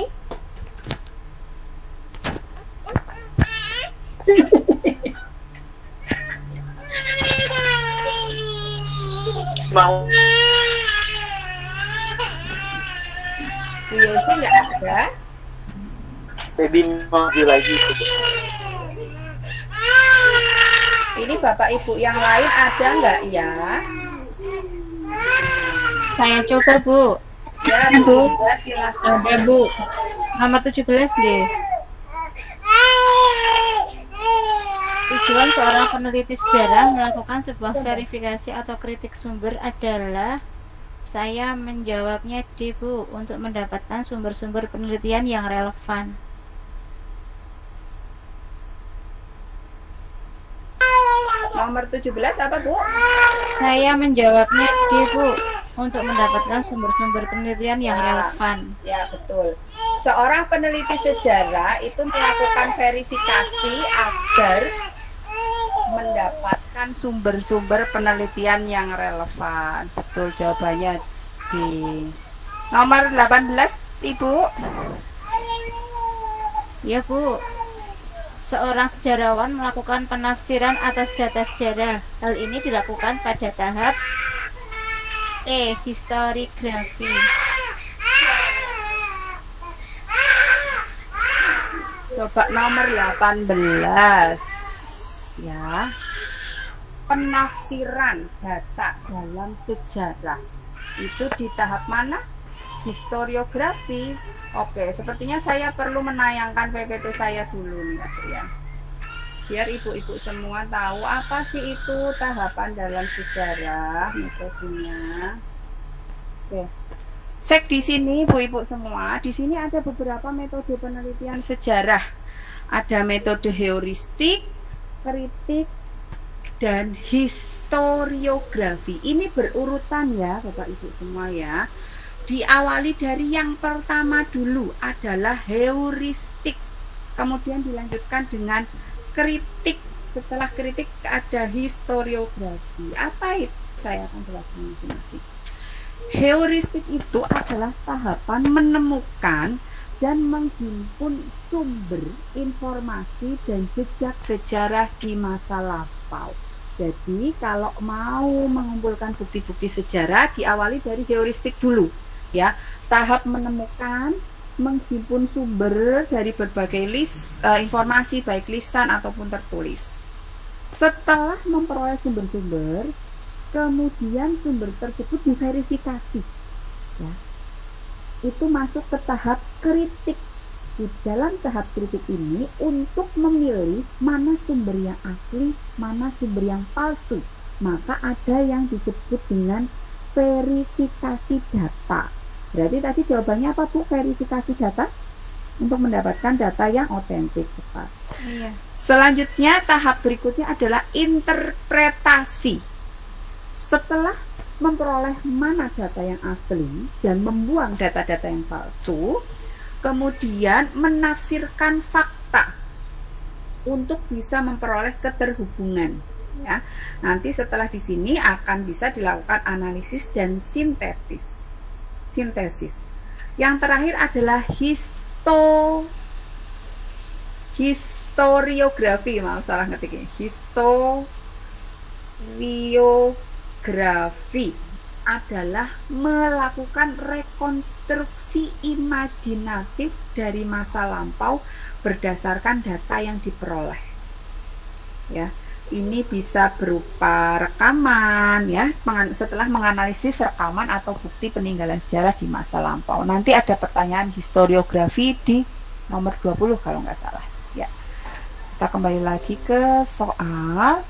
mau Bu Yesi nggak ada. baby maju lagi. Ini Bapak Ibu yang lain ada nggak ya? Saya coba, Bu. Ya, Bu. Ya, silahkan. Ada, Bu. Nomor 17 deh. Tujuan seorang peneliti sejarah melakukan sebuah verifikasi atau kritik sumber adalah, saya menjawabnya D, Bu, untuk mendapatkan sumber-sumber penelitian yang relevan. Nomor 17 apa, Bu? Saya menjawabnya D, Bu, untuk mendapatkan sumber-sumber penelitian yang relevan. Ya, betul. Seorang peneliti sejarah itu melakukan verifikasi agar mendapatkan sumber-sumber penelitian yang relevan. Betul, jawabannya di nomor 18, Ibu. Ya, Bu. Seorang sejarawan melakukan penafsiran atas data sejarah. Hal ini dilakukan pada tahap historiografi. Coba nomor 18 ya. Penafsiran data dalam sejarah. Itu di tahap mana? Historiografi. Oke, sepertinya saya perlu menayangkan PPT saya dulu nih, ya. Biar ibu-ibu semua tahu apa sih itu tahapan dalam sejarah, metodenya. Oke. Cek di sini, ibu-ibu semua. Di sini ada beberapa metode penelitian sejarah. Ada metode heuristik, kritik, dan historiografi. Ini berurutan ya, Bapak Ibu semua ya. Diawali dari yang pertama dulu adalah heuristik. Kemudian dilanjutkan dengan kritik. Setelah kritik ada historiografi. Apa itu? Saya akan jelaskan masing-masing. Heuristik itu adalah tahapan menemukan dan menghimpun sumber informasi dan jejak sejarah di masa lampau. Jadi kalau mau mengumpulkan bukti-bukti sejarah diawali dari heuristik dulu, ya. Tahap menemukan, menghimpun sumber dari berbagai informasi baik lisan ataupun tertulis. Setelah memperoleh sumber-sumber, kemudian sumber tersebut diverifikasi, ya. Itu masuk ke tahap kritik. Di dalam tahap kritik ini untuk memilih mana sumber yang asli, mana sumber yang palsu, maka ada yang disebut dengan verifikasi data. Berarti tadi jawabannya apa, Bu? Verifikasi data untuk mendapatkan data yang otentik, tepat. Iya. Selanjutnya tahap berikutnya adalah interpretasi. Setelah memperoleh mana data yang asli dan membuang data-data yang palsu, kemudian menafsirkan fakta untuk bisa memperoleh keterhubungan, ya. Nanti setelah di sini akan bisa dilakukan analisis dan sintesis. Yang terakhir adalah historiografi, maaf salah ngetiknya. Historiografi adalah melakukan rekonstruksi imajinatif dari masa lampau berdasarkan data yang diperoleh. Ya, ini bisa berupa rekaman, ya, setelah menganalisis rekaman atau bukti peninggalan sejarah di masa lampau. Nanti ada pertanyaan historiografi di nomor 20 kalau nggak salah. Ya, kita kembali lagi ke soal.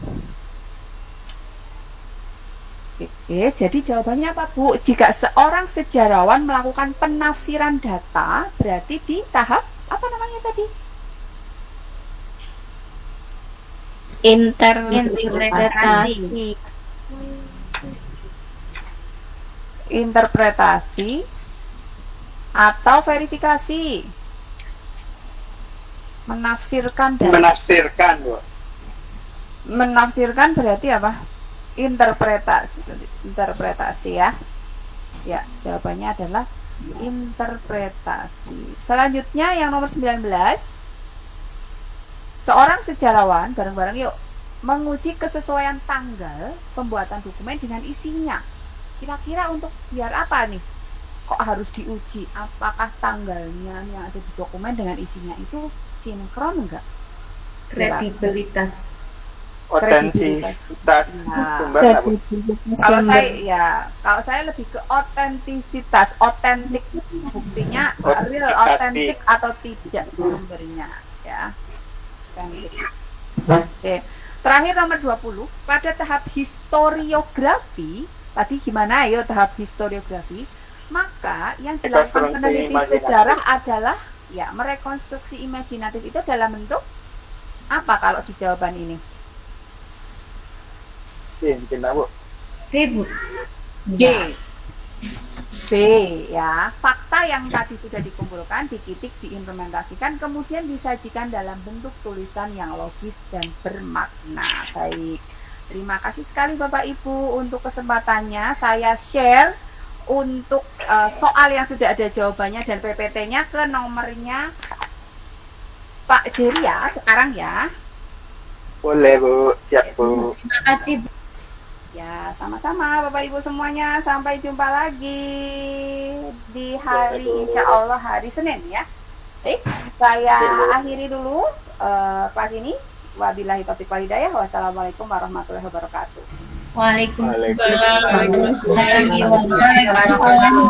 Oke, jadi jawabannya apa, Bu? Jika seorang sejarawan melakukan penafsiran data, berarti di tahap apa namanya tadi? Interpretasi. Interpretasi atau verifikasi. Menafsirkan data. Menafsirkan, Bu. Menafsirkan berarti apa? Interpretasi ya. Ya, jawabannya adalah interpretasi. Selanjutnya yang nomor 19. Seorang sejarawan, bareng-bareng yuk, menguji kesesuaian tanggal pembuatan dokumen dengan isinya. Kira-kira untuk biar apa nih? Kok harus diuji? Apakah tanggalnya yang ada di dokumen dengan isinya itu sinkron enggak? Kredibilitas. Otentisitas Nah, sumber nggak, Bu? kalau saya lebih ke otentisitas, otentik, buktinya real, Otentikasi. otentik atau tidak sumbernya, ya. Otentik. Oke. Terakhir nomor 20, pada tahap historiografi, tadi gimana ayo tahap historiografi, maka yang dilakukan Rekonstruksi peneliti imajinatif. sejarah adalah ya merekonstruksi imajinatif itu dalam bentuk apa kalau di jawaban ini? Mungkin Bu. Ibu. D. B ya, fakta yang tadi sudah dikumpulkan, diketik, diimplementasikan, kemudian disajikan dalam bentuk tulisan yang logis dan bermakna. Baik, terima kasih sekali Bapak Ibu untuk kesempatannya. Saya share untuk soal yang sudah ada jawabannya dan PPT-nya ke nomornya Pak Jerry ya, sekarang ya. Boleh Bu, siap Bu. Terima kasih, Bu. Ya, sama-sama Bapak Ibu semuanya. Sampai jumpa lagi di hari insya Allah hari Senin ya. Baik, saya akhiri dulu kelas ini. Wabillahi taufiq wal hidayah. Wassalamualaikum warahmatullahi wabarakatuh. Waalaikumsalam warahmatullahi wabarakatuh.